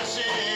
She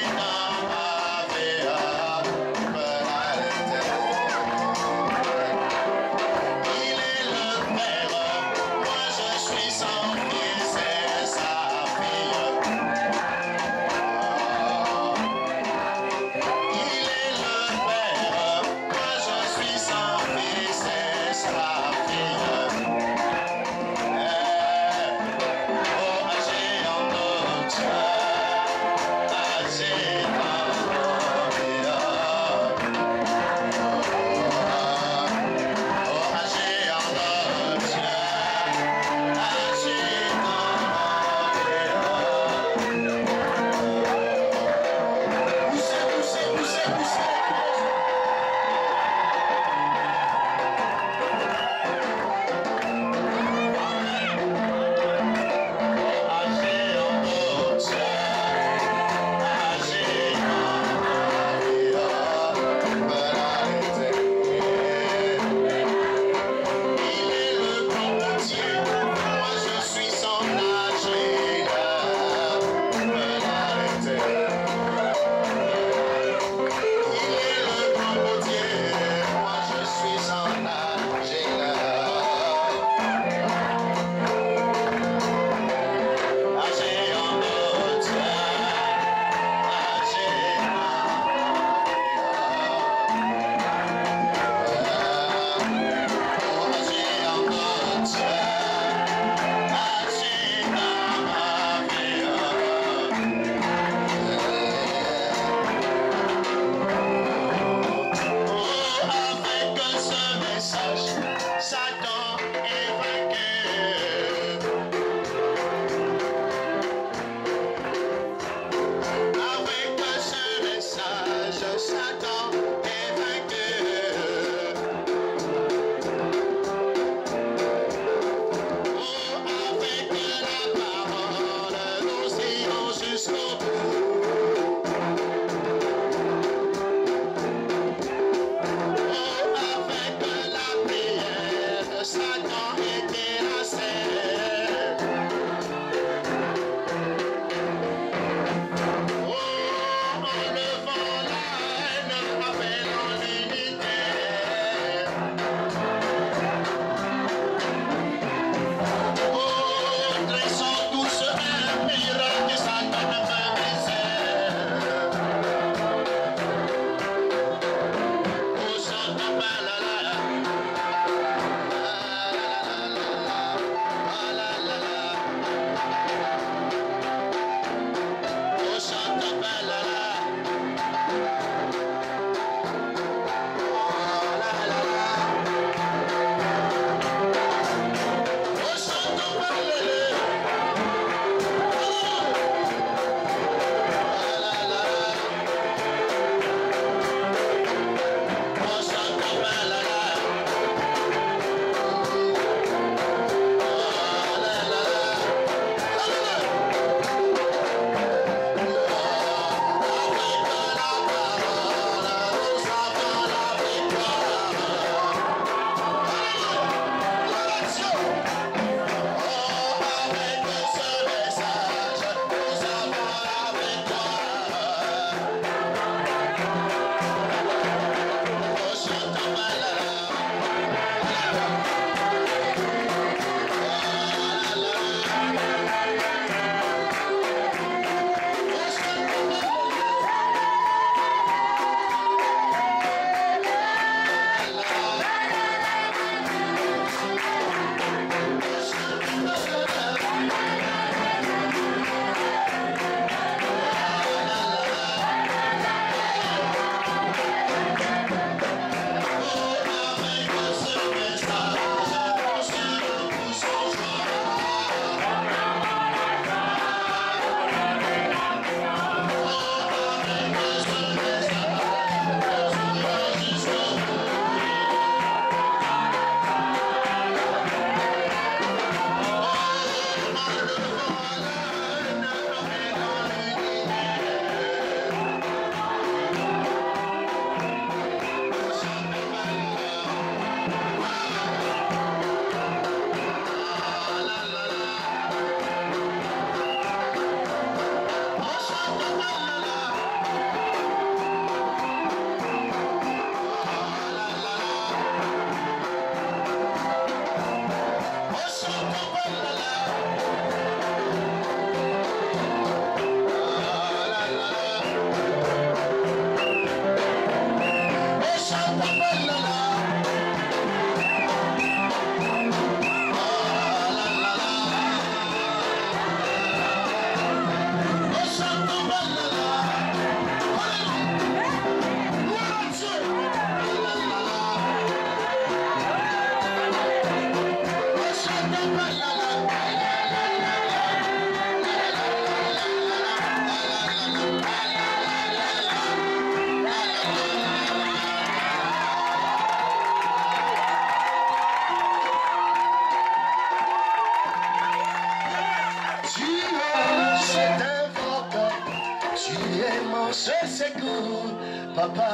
es mon seul secours, papa,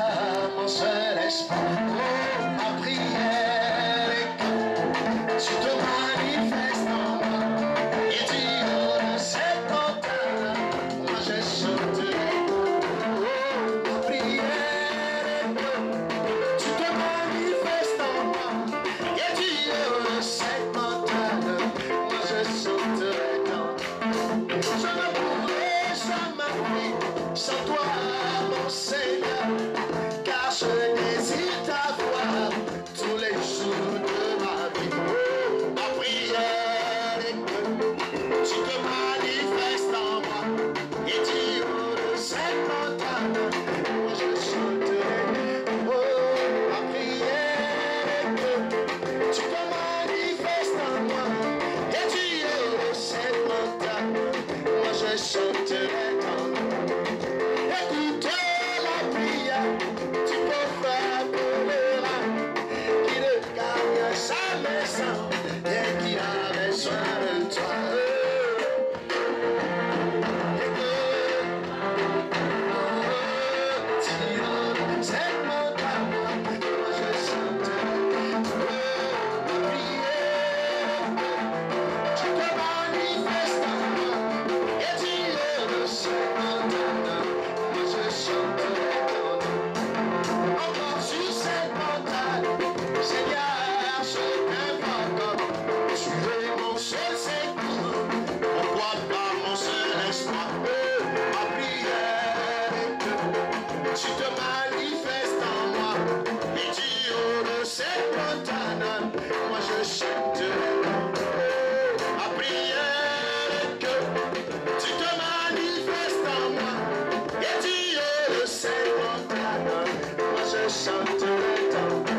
mon seul espoir. Oh, ma prière est que tu te manifestes en moi. Et tu de cette montagne, moi je chanterai. Oh, ma prière est que tu te manifestes en moi. Et tu de cette montagne, moi je chanterai. Je ne pourrai jamais sans toi, mon Seigneur, car je désire t'avoir tous les jours de ma vie. Oh, ma prière est que tu te manifestes en moi et tu de cette montagne, moi je chanterai. Oh, ma prière est que tu te manifestes en moi et tu de cette montagne, moi je chanterai ton nom. Écoute la prière, tu peux faire pèlerin qui ne gagne sa maison et qui a besoin de toi. Écoute, tire cette montagne, moi je chanterai. Oh, ma prière, tu te manifestes en moi et tu de cette montagne, moi je chanterai ton nom. Encore sur cette montagne, Seigneur, je t'invoque. Tu es mon seul secours, pourquoi pas mon seul espoir. Oh, ma prière est que tu te manifestes en moi et tu de cette montagne, moi je chanterai. Oh, ma prière est que tu te manifestes en moi et tu de cette montagne, moi je chanterai ton nom.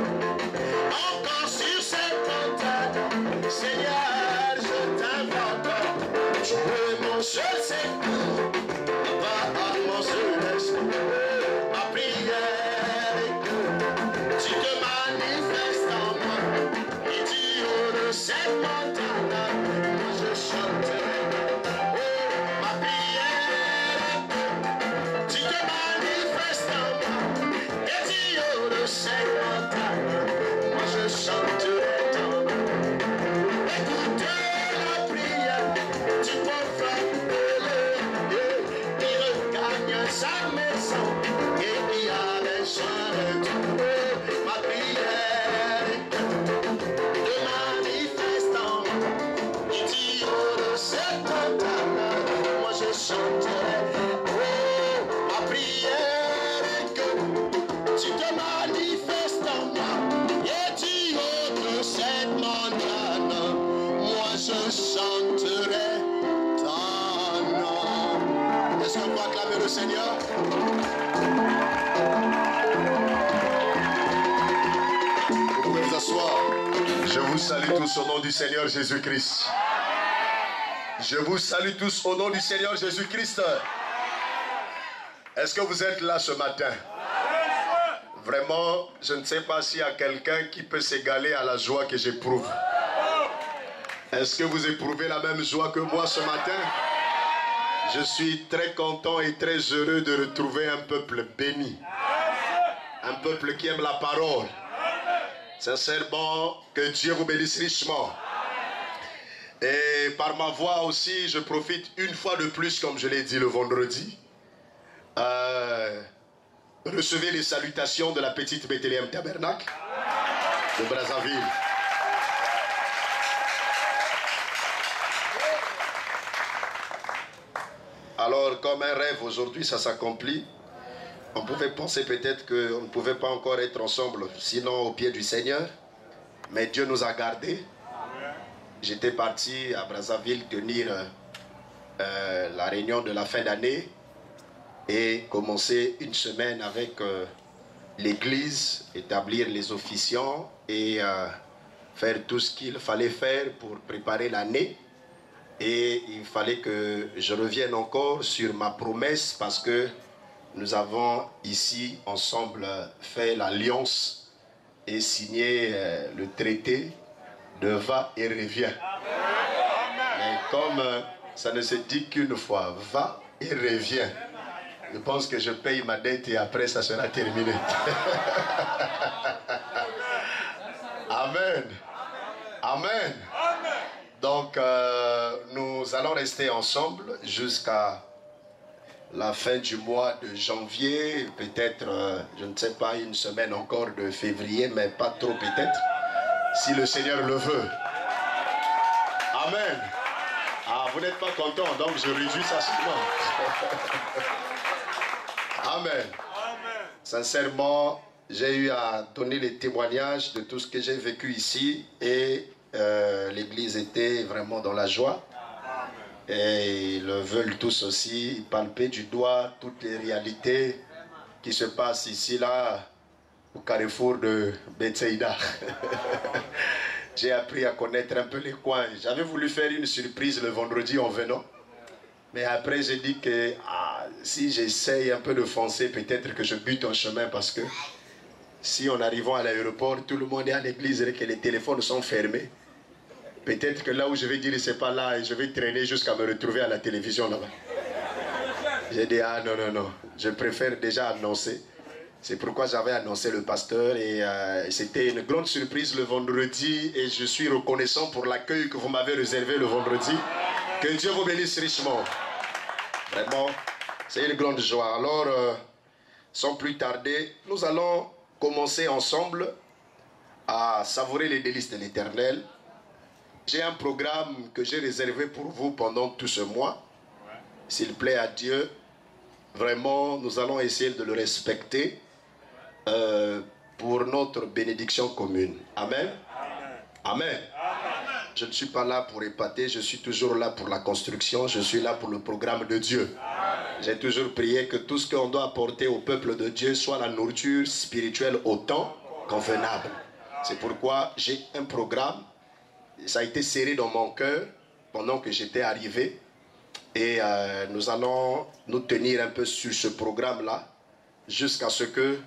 Encore sur cette montagne, Seigneur, je t'invoque. Tu es mon seul secours, papa, mon seul espoir. Ma prière est que tu te manifestes en moi et tu de cette montagne, moi je chanterai. Oh, ma prière est que tu te manifestes en moi et tu de cette montagne, moi je chanterai ton nom. Écoutez la prière, tu peux frapper qui regagne sa maison et qui a besoin de toi. Oh, ma prière est que te manifeste en moi et tu de cette montagne, moi je chanterai. Oh, ma prière est que tu te manifestes en moi et tu de cette montagne, moi je chanterai ton nom. Est-ce qu'on peut acclamer le Seigneur? Vous pouvez vous asseoir. Je vous salue tous au nom du Seigneur Jésus-Christ. Je vous salue tous au nom du Seigneur Jésus-Christ. Est-ce que vous êtes là ce matin? Vraiment, je ne sais pas s'il y a quelqu'un qui peut s'égaler à la joie que j'éprouve. Est-ce que vous éprouvez la même joie que moi ce matin? Je suis très content et très heureux de retrouver un peuple béni. Un peuple qui aime la parole. Sincèrement, que Dieu vous bénisse richement. Et par ma voix aussi, je profite une fois de plus, comme je l'ai dit le vendredi. Recevez les salutations de la petite Bethléem Tabernacle de Brazzaville. Alors, comme un rêve aujourd'hui, ça s'accomplit. On pouvait penser peut-être qu'on ne pouvait pas encore être ensemble, sinon au pied du Seigneur. Mais Dieu nous a gardés. J'étais parti à Brazzaville tenir la réunion de la fin d'année et commencer une semaine avec l'église, établir les officiants et faire tout ce qu'il fallait faire pour préparer l'année. Et il fallait que je revienne encore sur ma promesse parce que nous avons ici ensemble fait l'alliance et signé le traité de va et revient. Mais comme ça ne se dit qu'une fois, va et revient. Je pense que je paye ma dette et après ça sera terminé. Amen. Amen. Donc, nous allons rester ensemble jusqu'à la fin du mois de janvier, peut-être, je ne sais pas, une semaine encore de février, mais pas trop peut-être, si le Seigneur le veut. Amen. Ah, vous n'êtes pas content, donc je réjouis ça seulement. Amen. Sincèrement, j'ai eu à donner les témoignages de tout ce que j'ai vécu ici et l'église était vraiment dans la joie. Et ils veulent tous aussi palper du doigt toutes les réalités qui se passent ici, là, au carrefour de Bethsaïda. J'ai appris à connaître un peu les coins. J'avais voulu faire une surprise le vendredi en venant. Mais après, j'ai dit que si j'essaye un peu de foncer, peut-être que je bute en chemin parce que si en arrivant à l'aéroport, tout le monde est à l'église et que les téléphones sont fermés, peut-être que là où je vais dire c'est pas là et je vais traîner jusqu'à me retrouver à la télévision là-bas. J'ai dit non, je préfère déjà annoncer. C'est pourquoi j'avais annoncé le pasteur et c'était une grande surprise le vendredi et je suis reconnaissant pour l'accueil que vous m'avez réservé le vendredi. Que Dieu vous bénisse richement. Vraiment, c'est une grande joie. Alors, sans plus tarder, nous allons commencer ensemble à savourer les délices de l'Éternel. J'ai un programme que j'ai réservé pour vous pendant tout ce mois. S'il plaît à Dieu, vraiment, nous allons essayer de le respecter pour notre bénédiction commune. Amen. Amen. Je ne suis pas là pour épater, je suis toujours là pour la construction, je suis là pour le programme de Dieu. J'ai toujours prié que tout ce qu'on doit apporter au peuple de Dieu soit la nourriture spirituelle au temps convenable. C'est pourquoi j'ai un programme. Ça a été serré dans mon cœur pendant que j'étais arrivé. Et nous allons nous tenir un peu sur ce programme-là jusqu'à ce que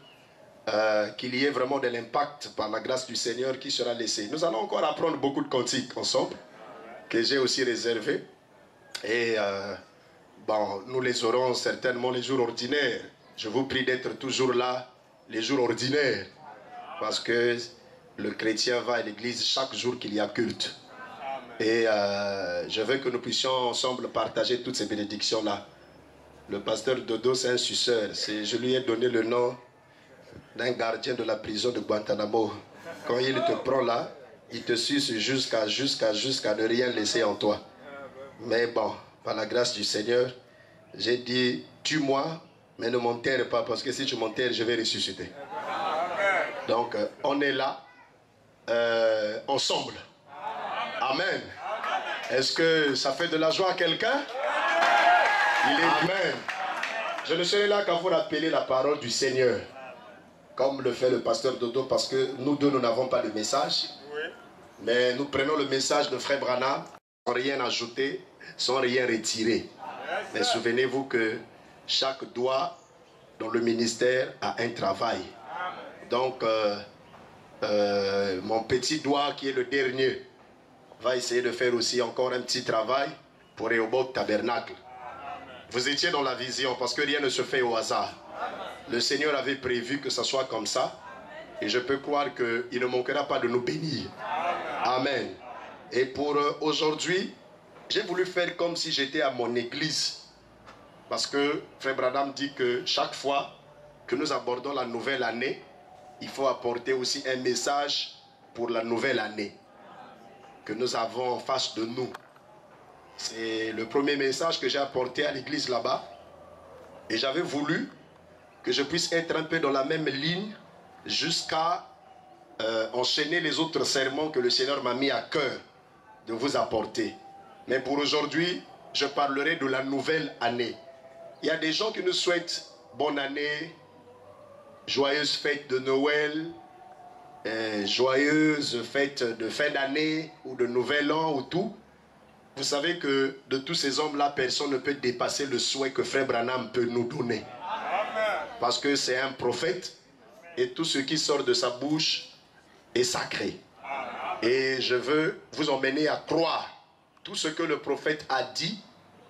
qu'il y ait vraiment de l'impact par la grâce du Seigneur qui sera laissé. Nous allons encore apprendre beaucoup de cantiques ensemble que j'ai aussi réservés. Et bon, nous les aurons certainement les jours ordinaires. Je vous prie d'être toujours là les jours ordinaires parce que le chrétien va à l'église chaque jour qu'il y a culte. Et je veux que nous puissions ensemble partager toutes ces bénédictions-là. Le pasteur Dodo, c'est un suceur. Je lui ai donné le nom d'un gardien de la prison de Guantanamo. Quand il te prend là, il te suce jusqu'à ne rien laisser en toi. Mais bon, par la grâce du Seigneur, j'ai dit, tue-moi, mais ne m'enterre pas, parce que si tu m'enterres, je vais ressusciter. Donc, on est là, ensemble. Amen. Est-ce que ça fait de la joie à quelqu'un? Amen. Je ne serai là qu'à vous rappeler la parole du Seigneur, comme le fait le pasteur Dodo, parce que nous deux, nous n'avons pas de message. Mais nous prenons le message de Frère Branham sans rien ajouter, sans rien retirer. Mais souvenez-vous que chaque doigt dans le ministère a un travail. Donc, mon petit doigt qui est le dernier va essayer de faire aussi encore un petit travail pour Rehoboth Tabernacle. Vous étiez dans la vision parce que rien ne se fait au hasard. Le Seigneur avait prévu que ça soit comme ça et je peux croire qu'il ne manquera pas de nous bénir. Amen. Et pour aujourd'hui, j'ai voulu faire comme si j'étais à mon église. Parce que Frère Branham dit que chaque fois que nous abordons la nouvelle année, il faut apporter aussi un message pour la nouvelle année que nous avons en face de nous. C'est le premier message que j'ai apporté à l'église là-bas. Et j'avais voulu que je puisse être un peu dans la même ligne jusqu'à enchaîner les autres sermons que le Seigneur m'a mis à cœur de vous apporter. Mais pour aujourd'hui, je parlerai de la nouvelle année. Il y a des gens qui nous souhaitent bonne année, joyeuse fête de Noël, joyeuse fête de fin d'année ou de nouvel an ou tout. Vous savez que de tous ces hommes-là, personne ne peut dépasser le souhait que Frère Branham peut nous donner. Parce que c'est un prophète et tout ce qui sort de sa bouche est sacré. Et je veux vous emmener à croire tout ce que le prophète a dit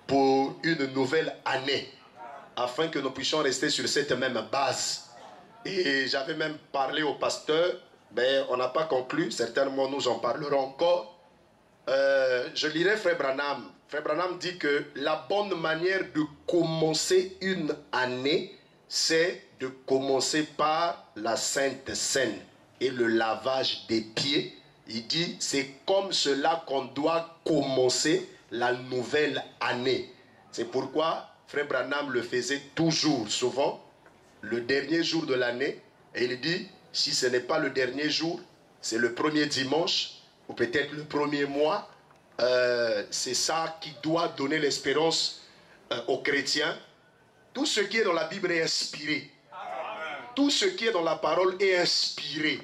pour une nouvelle année. afin que nous puissions rester sur cette même base. Et j'avais même parlé au pasteur, mais on n'a pas conclu, certainement nous en parlerons encore. Je lirai Frère Branham. Frère Branham dit que la bonne manière de commencer une année, c'est de commencer par la Sainte Seine et le lavage des pieds. Il dit, c'est comme cela qu'on doit commencer la nouvelle année. C'est pourquoi Frère Branham le faisait toujours, souvent, le dernier jour de l'année. Et il dit, si ce n'est pas le dernier jour, c'est le premier dimanche, ou peut-être le premier mois. C'est ça qui doit donner l'espérance aux chrétiens. Tout ce qui est dans la Bible est inspiré. Tout ce qui est dans la parole est inspiré.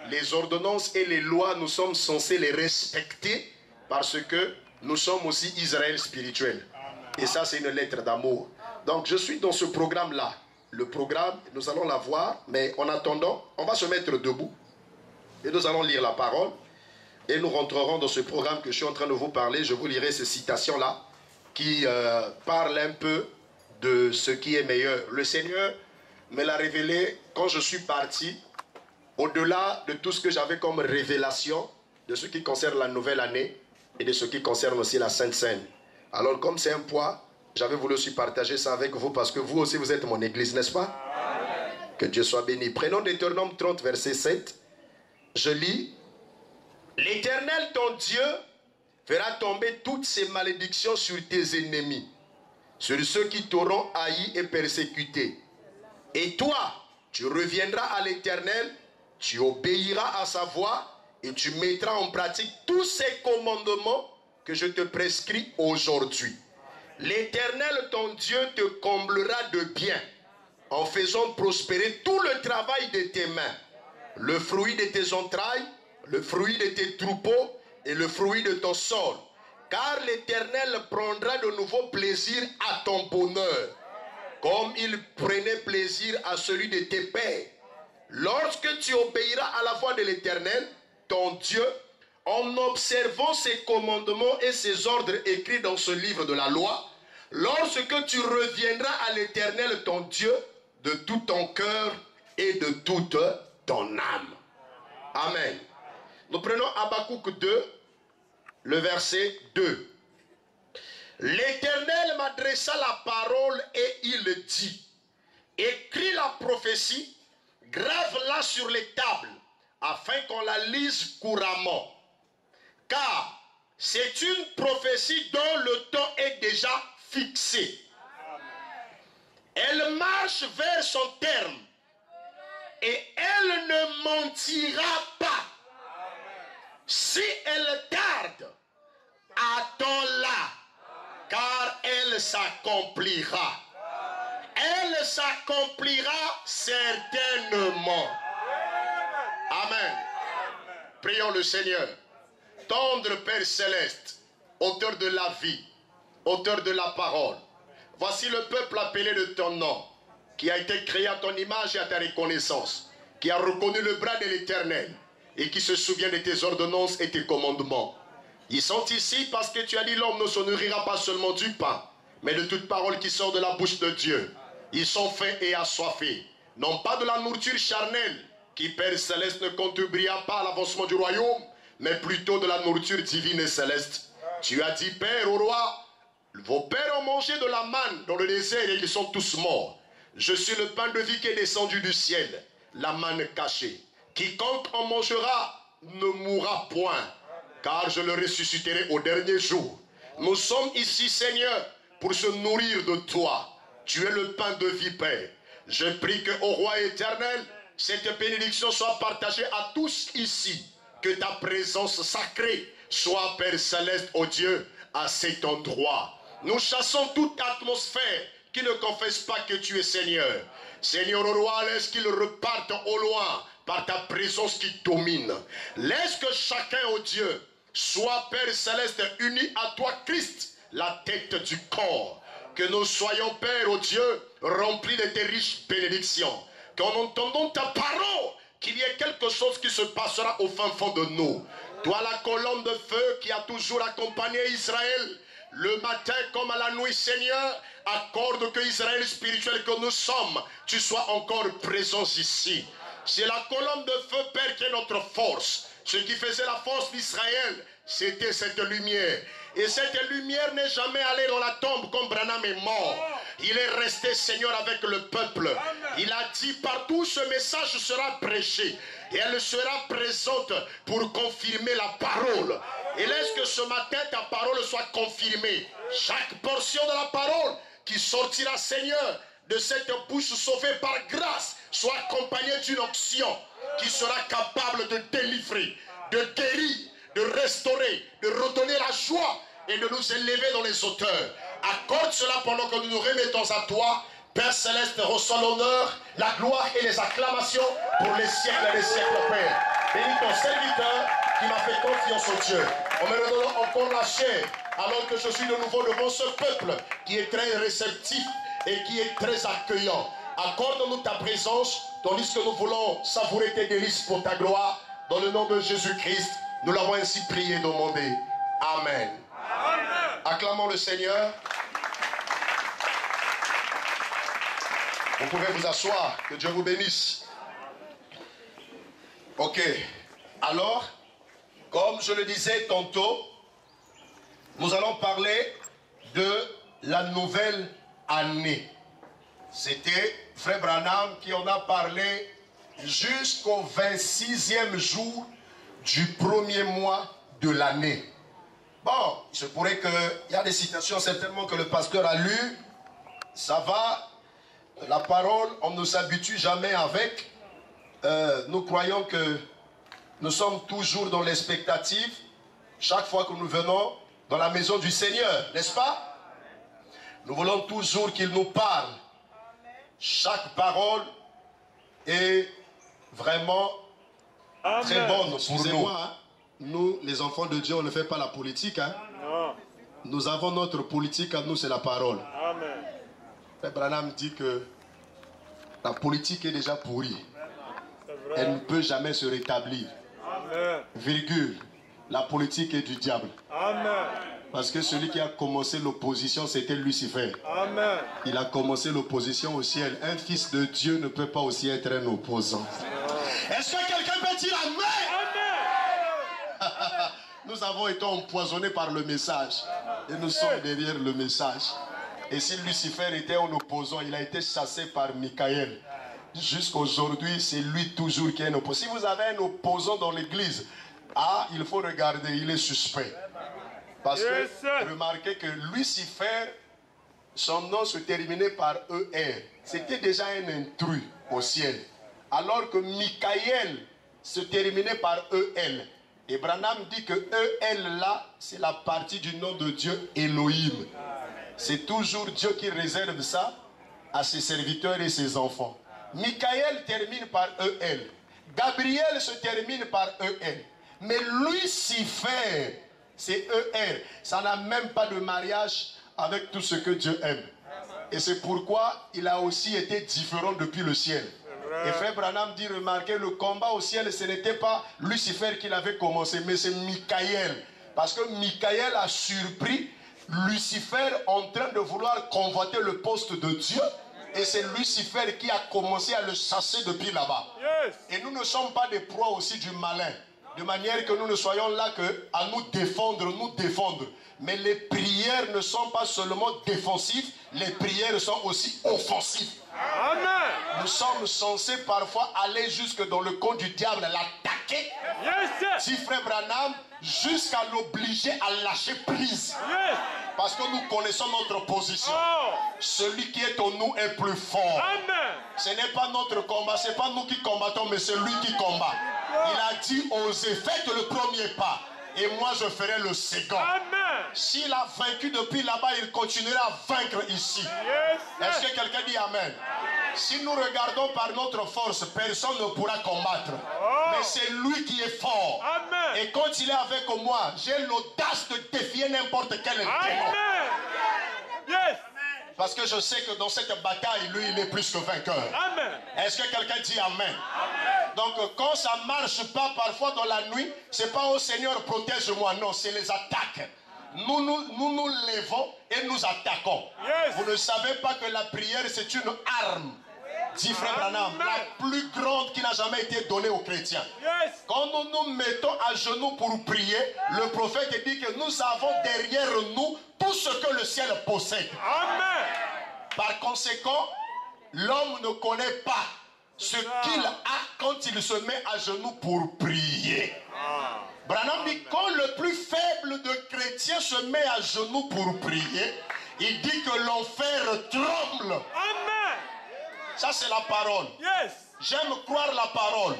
Les ordonnances et les lois, nous sommes censés les respecter parce que nous sommes aussi Israël spirituel. Et ça, c'est une lettre d'amour. Donc, je suis dans ce programme-là. Le programme, nous allons la voir, mais en attendant, on va se mettre debout et nous allons lire la parole et nous rentrerons dans ce programme que je suis en train de vous parler. Je vous lirai ces citations-là qui parlent un peu de ce qui est meilleur. Le Seigneur me l'a révélé quand je suis parti, au-delà de tout ce que j'avais comme révélation de ce qui concerne la nouvelle année et de ce qui concerne aussi la Sainte Seine. Alors comme c'est un poids, j'avais voulu aussi partager ça avec vous parce que vous aussi vous êtes mon église, n'est-ce pas? Amen. Que Dieu soit béni. Prenons Deutéronome 30 verset 7. Je lis. L'Éternel ton Dieu fera tomber toutes ces malédictions sur tes ennemis, sur ceux qui t'auront haï et persécuté. Et toi, tu reviendras à l'Éternel, tu obéiras à sa voix et tu mettras en pratique tous ces commandements que je te prescris aujourd'hui. L'Éternel ton Dieu te comblera de bien en faisant prospérer tout le travail de tes mains, le fruit de tes entrailles, le fruit de tes troupeaux et le fruit de ton sol. Car l'Éternel prendra de nouveau plaisir à ton bonheur, comme il prenait plaisir à celui de tes pères. Lorsque tu obéiras à la voix de l'Éternel, ton Dieu, en observant ses commandements et ses ordres écrits dans ce livre de la loi, lorsque tu reviendras à l'Éternel, ton Dieu, de tout ton cœur et de toute ton âme. Amen. Nous prenons Habakkuk 2, le verset 2. L'Éternel m'adressa la parole et il dit, écris la prophétie, grave-la sur les tables, afin qu'on la lise couramment. Car c'est une prophétie dont le temps est déjà fixé. Elle marche vers son terme et elle ne mentira pas. Si elle tarde, attends-la, car elle s'accomplira. Elle s'accomplira certainement. Amen. Prions le Seigneur. Tendre Père Céleste, auteur de la vie, auteur de la parole, voici le peuple appelé de ton nom, qui a été créé à ton image et à ta reconnaissance, qui a reconnu le bras de l'Éternel et qui se souvient de tes ordonnances et tes commandements. Ils sont ici parce que tu as dit l'homme ne se nourrira pas seulement du pain, mais de toute parole qui sort de la bouche de Dieu. Ils sont faits et assoiffés, non pas de la nourriture charnelle, qui Père Céleste ne contribuera pas à l'avancement du royaume, mais plutôt de la nourriture divine et céleste. Tu as dit, Père, au roi, vos pères ont mangé de la manne dans le désert et ils sont tous morts. Je suis le pain de vie qui est descendu du ciel, la manne cachée. Quiconque en mangera ne mourra point, car je le ressusciterai au dernier jour. Nous sommes ici, Seigneur, pour se nourrir de toi. Tu es le pain de vie, Père. Je prie que, ô roi éternel, cette bénédiction soit partagée à tous ici. Que ta présence sacrée soit, Père Céleste, ô Dieu, à cet endroit. Nous chassons toute atmosphère qui ne confesse pas que tu es Seigneur. Seigneur, ô roi, laisse qu'il reparte au loin par ta présence qui domine. Laisse que chacun, ô Dieu, soit, Père Céleste, uni à toi, Christ, la tête du corps. Que nous soyons, Père, ô Dieu, remplis de tes riches bénédictions. Qu'en entendant ta parole, qu'il y ait quelque chose qui se passera au fin fond de nous. Toi, la colonne de feu qui a toujours accompagné Israël, le matin comme à la nuit, Seigneur, accorde que Israël spirituel que nous sommes, tu sois encore présent ici. C'est la colonne de feu, Père, qui est notre force. Ce qui faisait la force d'Israël, c'était cette lumière. Et cette lumière n'est jamais allée dans la tombe comme Branham est mort. Il est resté, Seigneur, avec le peuple. Il a dit, partout ce message sera prêché. Et elle sera présente pour confirmer la parole. Et laisse que ce matin, ta parole soit confirmée. Chaque portion de la parole qui sortira, Seigneur, de cette bouche sauvée par grâce, soit accompagnée d'une onction qui sera capable de délivrer, de guérir, de restaurer, de redonner la joie et de nous élever dans les hauteurs. Accorde cela pendant que nous nous remettons à toi. Père Céleste, reçois l'honneur, la gloire et les acclamations pour les siècles et les siècles, Père. Bénis ton serviteur qui m'a fait confiance au Dieu. En me redonnant encore la chair, alors que je suis de nouveau devant ce peuple qui est très réceptif et qui est très accueillant. Accorde-nous ta présence, tandis que nous voulons savourer tes délices pour ta gloire. Dans le nom de Jésus-Christ, nous l'avons ainsi prié et demandé. Amen. Amen. Acclamons le Seigneur. Vous pouvez vous asseoir. Que Dieu vous bénisse. Ok. Alors, comme je le disais tantôt, nous allons parler de la nouvelle année. C'était Frère Branham qui en a parlé jusqu'au 26e jour du premier mois de l'année. Bon, il se pourrait qu'il y a des citations certainement que le pasteur a lues. Ça va. La parole, on ne s'habitue jamais avec. Nous croyons que nous sommes toujours dans l'expectative chaque fois que nous venons dans la maison du Seigneur, n'est-ce pas? Nous voulons toujours qu'il nous parle. Chaque parole est vraiment très bonne pour nous. Hein? Nous, les enfants de Dieu, on ne fait pas la politique. Hein? Non. Nous avons notre politique à nous, c'est la parole. Amen. Frère Branham dit que la politique est déjà pourrie. Elle ne peut jamais se rétablir. Amen. Virgule. La politique est du diable. Amen. Parce que celui qui a commencé l'opposition, c'était Lucifer. Amen. Il a commencé l'opposition au ciel. Un fils de Dieu ne peut pas aussi être un opposant. Est-ce que quelqu'un peut dire Amen? Amen. Nous avons été empoisonnés par le message. Et nous sommes derrière le message. Et si Lucifer était un opposant, il a été chassé par Michael. Jusqu'aujourd'hui, c'est lui toujours qui est un opposant. Si vous avez un opposant dans l'église, il faut regarder, il est suspect. Parce que remarquez que Lucifer, son nom se terminait par ER. C'était déjà un intrus au ciel. Alors que Michael se terminait par EL. Et Branham dit que EL là, c'est la partie du nom de Dieu Elohim. C'est toujours Dieu qui réserve ça à ses serviteurs et ses enfants. Michael termine par EL. Gabriel se termine par EL. Mais Lucifer, c'est ER. Ça n'a même pas de mariage avec tout ce que Dieu aime. Et c'est pourquoi il a aussi été différent depuis le ciel. Et Frère Branham dit, remarquez, le combat au ciel, ce n'était pas Lucifer qui l'avait commencé, mais c'est Michael. Parce que Michael a surpris Lucifer en train de vouloir convoiter le poste de Dieu. Et c'est Lucifer qui a commencé à le chasser depuis là-bas. Yes. Et nous ne sommes pas des proies aussi du malin. De manière que nous ne soyons là qu'à nous défendre. Mais les prières ne sont pas seulement défensives, les prières sont aussi offensives. Amen. Nous sommes censés parfois aller jusque dans le camp du diable, l'attaquer. Yes. Si Frère Branham, jusqu'à l'obliger à lâcher prise. Yes. Parce que nous connaissons notre position. Oh. Celui qui est en nous est plus fort. Amen. Ce n'est pas notre combat, ce n'est pas nous qui combattons, mais c'est lui qui combat. Il a dit, osez, faites le premier pas. Et moi je ferai le second. S'il a vaincu depuis là-bas, il continuera à vaincre ici. Yes. Est-ce que quelqu'un dit Amen? Si nous regardons par notre force, personne ne pourra combattre. Oh. Mais c'est lui qui est fort. Amen. Et quand il est avec moi, j'ai l'audace de défier n'importe quel démon. Yes. Parce que je sais que dans cette bataille, lui, il est plus que vainqueur. Amen. Est-ce que quelqu'un dit Amen? Amen. Donc quand ça ne marche pas parfois dans la nuit, c'est pas au Seigneur protège-moi, non, c'est les attaques. nous levons et nous attaquons. Yes. Vous ne savez pas que la prière, c'est une arme, dit Frère Branham, la plus grande qui n'a jamais été donnée aux chrétiens. Yes. Quand nous nous mettons à genoux pour prier, le prophète dit que nous avons derrière nous tout ce que le ciel possède. Amen. Par conséquent, l'homme ne connaît pas ce qu'il a quand il se met à genoux pour prier. Branham dit quand le plus faible de chrétiens se met à genoux pour prier, il dit que l'enfer tremble. Amen. Ça c'est la parole. Yes. J'aime croire la parole.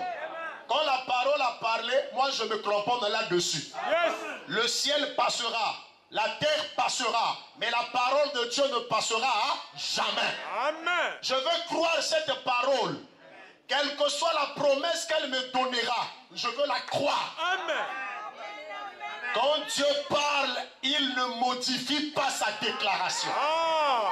Quand la parole a parlé, moi je me cramponne là-dessus. Yes. Le ciel passera, la terre passera, mais la parole de Dieu ne passera à jamais. Amen. Je veux croire cette parole. Quelle que soit la promesse qu'elle me donnera, je veux la croire. Amen. Quand Dieu parle, il ne modifie pas sa déclaration. Ah.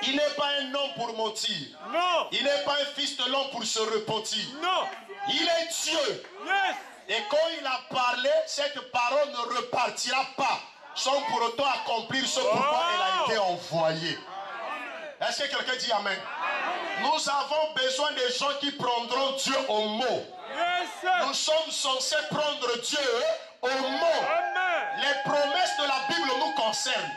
Il n'est pas un homme pour mentir. Non. Il n'est pas un fils de l'homme pour se repentir. Non. Il est Dieu. Yes. Et quand il a parlé, cette parole ne repartira pas sans pour autant accomplir ce pourquoi elle a été envoyée. Est-ce que quelqu'un dit Amen? Nous avons besoin des gens qui prendront Dieu au mot. Yes. Nous sommes censés prendre Dieu au mot. Amen. Les promesses de la Bible nous concernent.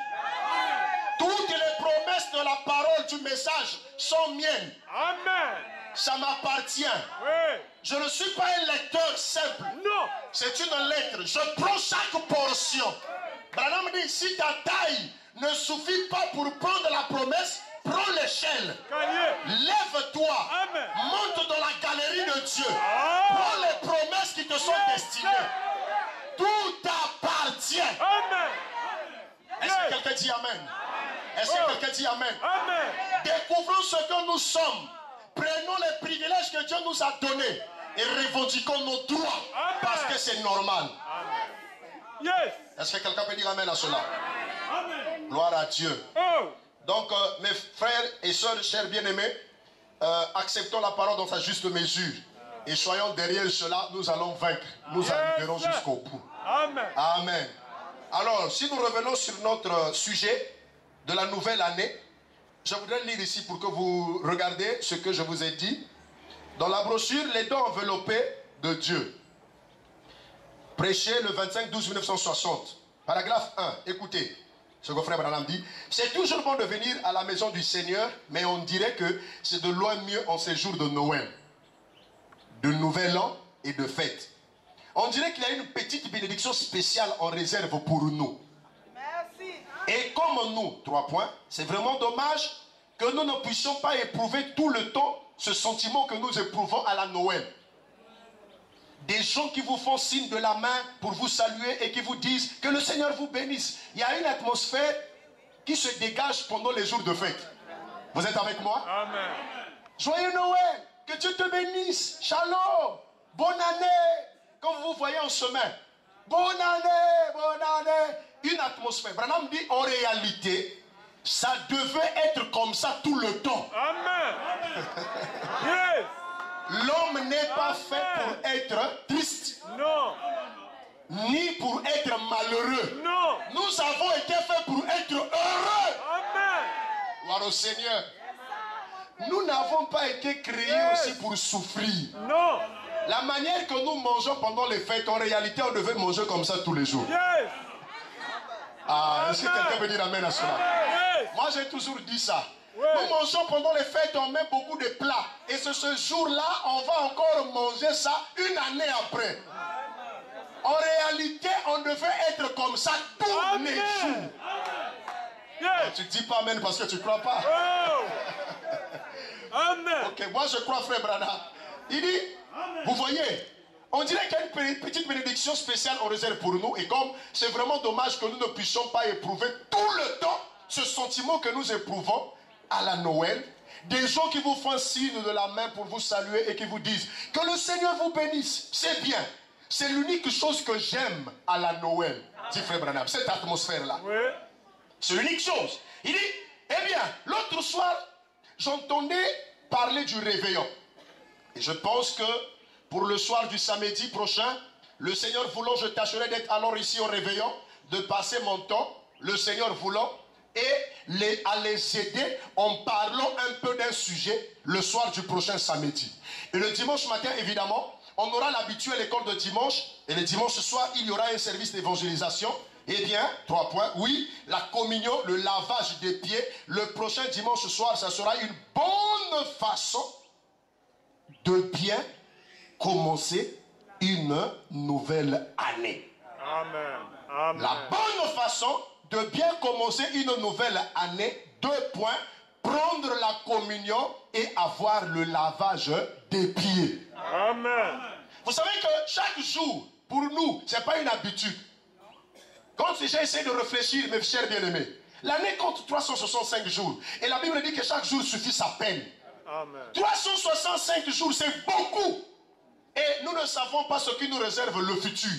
Toutes les promesses de la parole du message sont miennes. Amen. Ça m'appartient. Oui. Je ne suis pas un lecteur simple. Non. C'est une lettre. Je prends chaque portion. Branham dit, si ta taille ne suffit pas pour prendre la promesse, prends l'échelle. Calier. Lève-toi. Amen. Monte dans la galerie de Dieu. Ah. Prends les promesses qui te sont destinées. Tout t'appartient. Amen. Est-ce que quelqu'un dit Amen? Est-ce que quelqu'un dit Amen? Amen. Découvrons ce que nous sommes. Prenons les privilèges que Dieu nous a donnés et revendiquons nos droits. Amen. Parce que c'est normal. Yes. Est-ce que quelqu'un peut dire Amen à cela? Amen. Gloire à Dieu. Oh. Donc, mes frères et sœurs, chers bien-aimés, acceptons la parole dans sa juste mesure. Et soyons derrière cela, nous allons vaincre. Nous arriverons jusqu'au bout. Amen. Amen. Alors, si nous revenons sur notre sujet de la nouvelle année, je voudrais lire ici pour que vous regardiez ce que je vous ai dit. Dans la brochure, les dons enveloppés de Dieu. Prêché le 25/12/1960. Paragraphe 1. Écoutez ce que frère Branham dit. C'est toujours bon de venir à la maison du Seigneur, mais on dirait que c'est de loin mieux en ces jours de Noël, de Nouvel An et de fête. On dirait qu'il y a une petite bénédiction spéciale en réserve pour nous. Merci. Et comme nous, 3 points, c'est vraiment dommage que nous ne puissions pas éprouver tout le temps ce sentiment que nous éprouvons à la Noël. Des gens qui vous font signe de la main pour vous saluer et qui vous disent que le Seigneur vous bénisse. Il y a une atmosphère qui se dégage pendant les jours de fête. Vous êtes avec moi? Amen. Joyeux Noël, que Dieu te bénisse, shalom, bonne année. Quand vous vous voyez en chemin, bonne année, bonne année. Une atmosphère. Branham dit en réalité, ça devait être comme ça tout le temps. Amen. Yes. L'homme n'est pas fait pour être triste, Non. ni pour être malheureux. Non. Nous avons été faits pour être heureux. Amen. Gloire au Seigneur. Nous n'avons pas été créés aussi pour souffrir. Non. La manière que nous mangeons pendant les fêtes, en réalité, on devait manger comme ça tous les jours. Yes. Ah, est-ce que quelqu'un peut dire Amen à cela? Yes. Moi, j'ai toujours dit ça. Ouais. Nous mangeons pendant les fêtes, on met beaucoup de plats. Et c'est ce jour-là, on va encore manger ça une année après. En réalité, on devait être comme ça tous les jours. Yes. Tu ne dis pas Amen parce que tu ne crois pas. Oh. Amen. Ok, moi je crois, frère Branham. Il dit, vous voyez, on dirait qu'il y a une petite bénédiction spéciale en réserve pour nous. Et comme c'est vraiment dommage que nous ne puissions pas éprouver tout le temps ce sentiment que nous éprouvons à la Noël. Des gens qui vous font signe de la main pour vous saluer et qui vous disent que le Seigneur vous bénisse. C'est bien. C'est l'unique chose que j'aime à la Noël, dit frère Branham, cette atmosphère-là. Oui. C'est l'unique chose. Il dit, eh bien, l'autre soir, j'entendais parler du réveillon. Et je pense que pour le soir du samedi prochain, le Seigneur voulant, je tâcherai d'être alors ici au réveillon. de passer mon temps, le Seigneur voulant, et à les aider en parlant un peu d'un sujet le soir du prochain samedi. Et le dimanche matin, évidemment, on aura l'habituelle école de dimanche. Et le dimanche soir, il y aura un service d'évangélisation. Eh bien, 3 points. Oui, la communion, le lavage des pieds. Le prochain dimanche soir, ça sera une bonne façon de bien commencer une nouvelle année. Amen. Amen. La bonne façon de bien commencer une nouvelle année, 2 points, prendre la communion et avoir le lavage des pieds. Amen. Vous savez que chaque jour, pour nous, ce n'est pas une habitude. Quand j'ai essayé de réfléchir, mes chers bien-aimés, l'année compte 365 jours. Et la Bible dit que chaque jour suffit sa peine. Amen. 365 jours, c'est beaucoup. Et nous ne savons pas ce qui nous réserve le futur.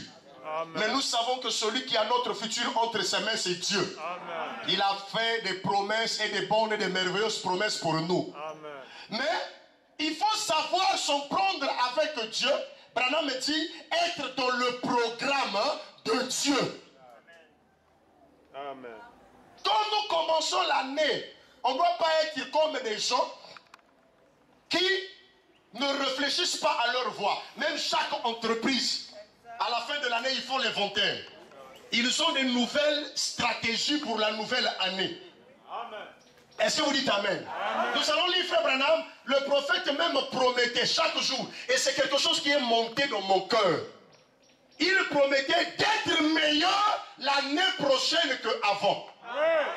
Amen. Mais nous savons que celui qui a notre futur entre ses mains, c'est Dieu. Amen. Il a fait des promesses et des bonnes et des merveilleuses promesses pour nous. Amen. Mais il faut savoir s'en prendre avec Dieu. Branham me dit être dans le programme de Dieu. Amen. Quand nous commençons l'année, on ne doit pas être comme des gens qui ne réfléchissent pas à leur voix. Même chaque entreprise, à la fin de l'année, ils font l'inventaire. Ils ont des nouvelles stratégies pour la nouvelle année. Amen. Est-ce que vous dites Amen? Amen. Nous allons lire, frère Branham, le prophète même promettait chaque jour, et c'est quelque chose qui est monté dans mon cœur. Il promettait d'être meilleur l'année prochaine qu'avant.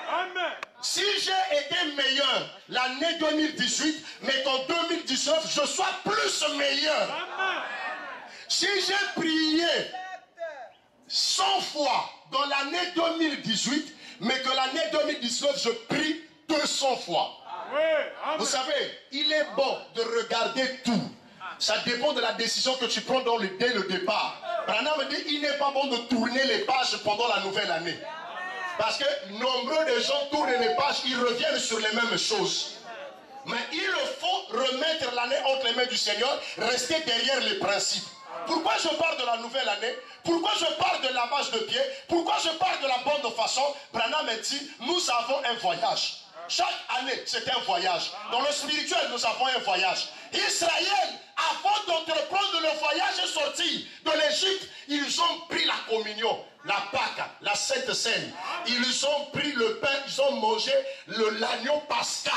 Amen. Si j'ai été meilleur l'année 2018, mais qu'en 2019, je sois plus meilleur. Amen. Si j'ai prié 100 fois dans l'année 2018, mais que l'année 2019, je prie 200 fois. Vous savez, il est bon de regarder tout. Ça dépend de la décision que tu prends dès le départ. Branham dit il n'est pas bon de tourner les pages pendant la nouvelle année. Parce que nombreux de gens tournent les pages, ils reviennent sur les mêmes choses. Mais il faut remettre l'année entre les mains du Seigneur, rester derrière les principes. Pourquoi je parle de la nouvelle année? Pourquoi je parle de lavage de pieds? Pourquoi je parle de la bonne façon? Branham dit nous avons un voyage. Chaque année, c'est un voyage. Dans le spirituel, nous avons un voyage. Israël, avant d'entreprendre le voyage et sortir de l'Égypte, ils ont pris la communion, la Pâque, la Sainte Seine. Ils ont pris le pain, ils ont mangé l'agneau pascal.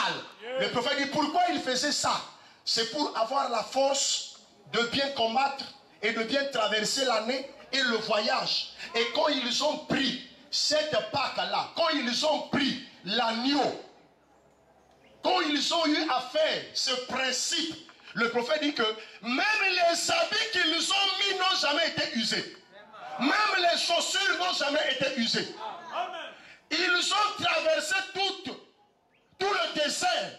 Le prophète dit pourquoi ils faisaient ça? C'est pour avoir la force de bien combattre et de bien traverser l'année et le voyage. Et quand ils ont pris cette Pâque-là, quand ils ont pris l'agneau, quand ils ont eu à faire ce principe, le prophète dit que même les habits qu'ils ont mis n'ont jamais été usés. Même les chaussures n'ont jamais été usées. Ils ont traversé tout le désert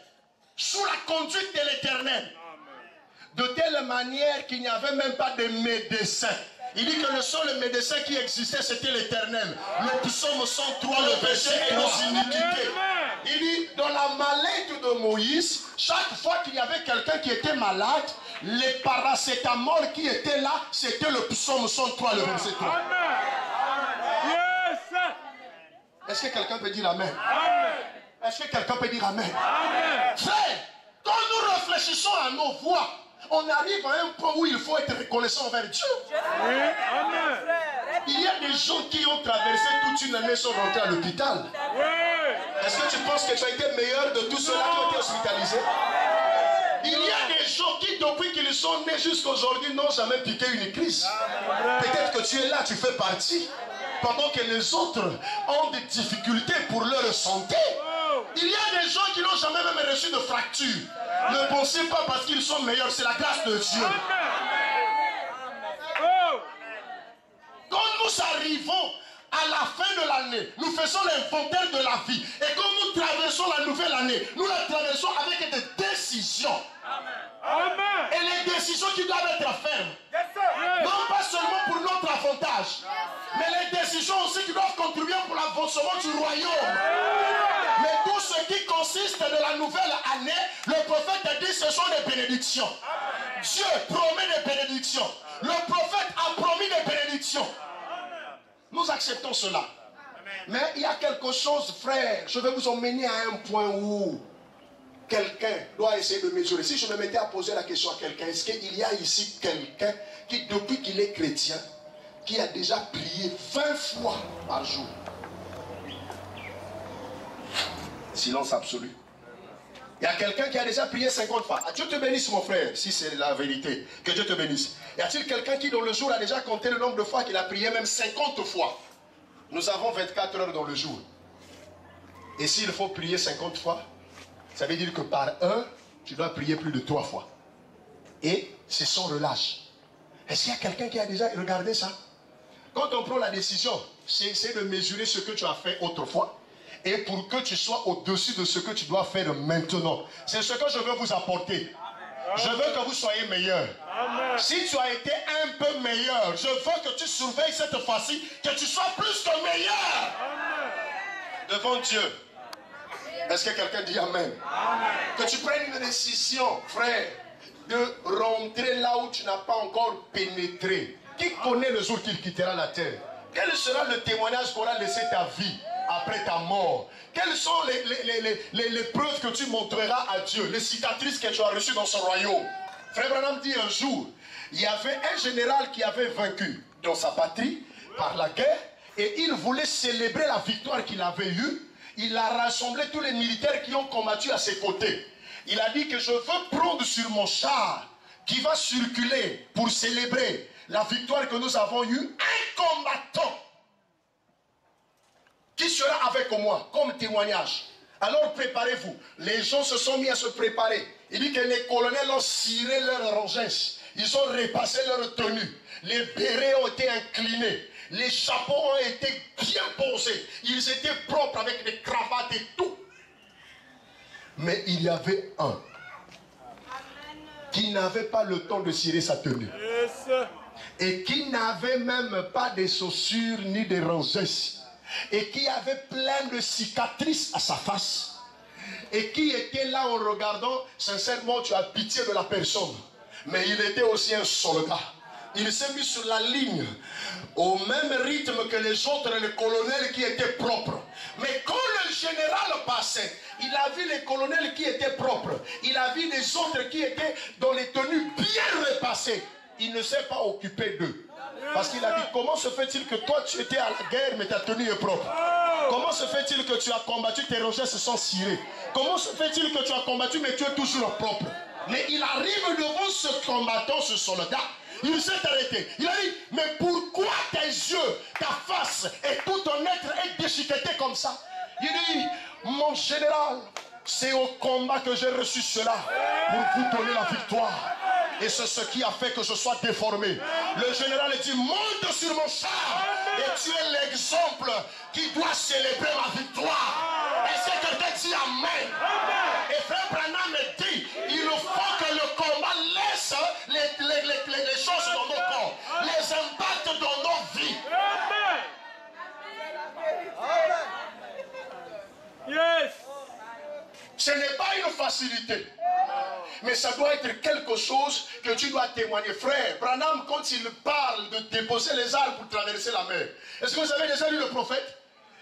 sous la conduite de l'Éternel. De telle manière qu'il n'y avait même pas de médecin. Il dit que le seul médecin qui existait, c'était l'Éternel. Le psaume 103, le péché et nos iniquités. Il dit, dans la maladie de Moïse, chaque fois qu'il y avait quelqu'un qui était malade, les paracétamol qui étaient là, c'était le psaume 103, le verset 3. Amen. Yes. Est-ce que quelqu'un peut dire Amen? Amen. Est-ce que quelqu'un peut dire Amen? Amen. Frère, quand nous réfléchissons à nos voix, on arrive à un point où il faut être reconnaissant envers Dieu. Oui. Amen. Il y a des gens qui ont traversé toute une année sans rentrer à l'hôpital. Oui. Est-ce que tu penses que tu as été meilleur de tous ceux-là qui ont été hospitalisés? Il y a des gens qui, depuis qu'ils sont nés jusqu'à aujourd'hui, n'ont jamais piqué une crise. Peut-être que tu es là, tu fais partie. Pendant que les autres ont des difficultés pour leur santé. Il y a des gens qui n'ont jamais même reçu de fracture. Ne pensez pas parce qu'ils sont meilleurs, c'est la grâce de Dieu. Quand nous arrivons à la fin de l'année, nous faisons l'inventaire de la vie. Et quand nous traversons la nouvelle année, nous la traversons avec des décisions. Amen. Et les décisions qui doivent être fermes. Non pas seulement pour notre avantage, mais les décisions aussi qui doivent contribuer pour l'avancement du royaume. Mais tout ce qui consiste de la nouvelle année, le prophète a dit ce sont des bénédictions. Dieu promet des bénédictions. Le prophète a promis des bénédictions. Nous acceptons cela. Mais il y a quelque chose, frère, je vais vous emmener à un point où quelqu'un doit essayer de mesurer. Si je me mettais à poser la question à quelqu'un, est-ce qu'il y a ici quelqu'un qui, depuis qu'il est chrétien, qui a déjà prié 20 fois par jour? Silence absolu. Il y a quelqu'un qui a déjà prié 50 fois. Ah, Dieu te bénisse, mon frère, si c'est la vérité. Que Dieu te bénisse. Y a-t-il quelqu'un qui, dans le jour, a déjà compté le nombre de fois qu'il a prié, même 50 fois? Nous avons 24 heures dans le jour. Et s'il faut prier 50 fois, ça veut dire que par heure, tu dois prier plus de 3 fois. Et c'est sans relâche. Est-ce qu'il y a quelqu'un qui a déjà regardé ça? Quand on prend la décision, c'est de mesurer ce que tu as fait autrefois. Et pour que tu sois au-dessus de ce que tu dois faire maintenant. C'est ce que je veux vous apporter. Je veux que vous soyez meilleurs. Si tu as été un peu meilleur, je veux que tu surveilles cette fois-ci, que tu sois plus que meilleur. Devant Dieu. Est-ce que quelqu'un dit Amen? Que tu prennes une décision, frère, de rentrer là où tu n'as pas encore pénétré. Qui connaît le jour qu'il quittera la terre? Quel sera le témoignage qu'aura laissé ta vie après ta mort? Quelles sont les preuves que tu montreras à Dieu? Les cicatrices que tu as reçues dans son royaume? Frère Branham dit un jour, il y avait un général qui avait vaincu dans sa patrie par la guerre et il voulait célébrer la victoire qu'il avait eue. Il a rassemblé tous les militaires qui ont combattu à ses côtés. Il a dit que je veux prendre sur mon char qui va circuler pour célébrer la victoire que nous avons eue un combattant qui sera avec moi comme témoignage. Alors préparez-vous. Les gens se sont mis à se préparer. Il dit que les colonels ont ciré leurs rangées. Ils ont repassé leur tenue. Les bérets ont été inclinés. Les chapeaux ont été bien posés. Ils étaient propres avec des cravates et tout. Mais il y avait un qui n'avait pas le temps de cirer sa tenue. Et qui n'avait même pas de chaussures ni de rangées. Et qui avait plein de cicatrices à sa face. Et qui était là en regardant, sincèrement, tu as pitié de la personne. Mais il était aussi un soldat. Il s'est mis sur la ligne, au même rythme que les autres, les colonels qui étaient propres. Mais quand le général passait, il a vu les colonels qui étaient propres. Il a vu les autres qui étaient dans les tenues bien repassées. Il ne s'est pas occupé d'eux. Parce qu'il a dit, comment se fait-il que toi tu étais à la guerre mais ta tenue est propre? Comment se fait-il que tu as combattu, tes rangées se sont cirées? Comment se fait-il que tu as combattu mais tu es toujours propre? Mais il arrive devant ce combattant, ce soldat. Il s'est arrêté. Il a dit, mais pourquoi tes yeux, ta face et tout ton être est déchiqueté comme ça? Il dit, mon général, c'est au combat que j'ai reçu cela pour vous donner la victoire. Et c'est ce qui a fait que je sois déformé. Le général dit, monte sur mon char et tu es l'exemple qui doit célébrer ma victoire. Est-ce que quelqu'un dit Amen? Et frère Branham me dit, il faut que le combat laisse les choses dans nos corps, les impacts dans nos vies. Yes. Ce n'est pas une facilité. Mais ça doit être quelque chose que tu dois témoigner. Frère, Branham, quand il parle de déposer les armes pour traverser la mer, est-ce que vous avez déjà lu le prophète?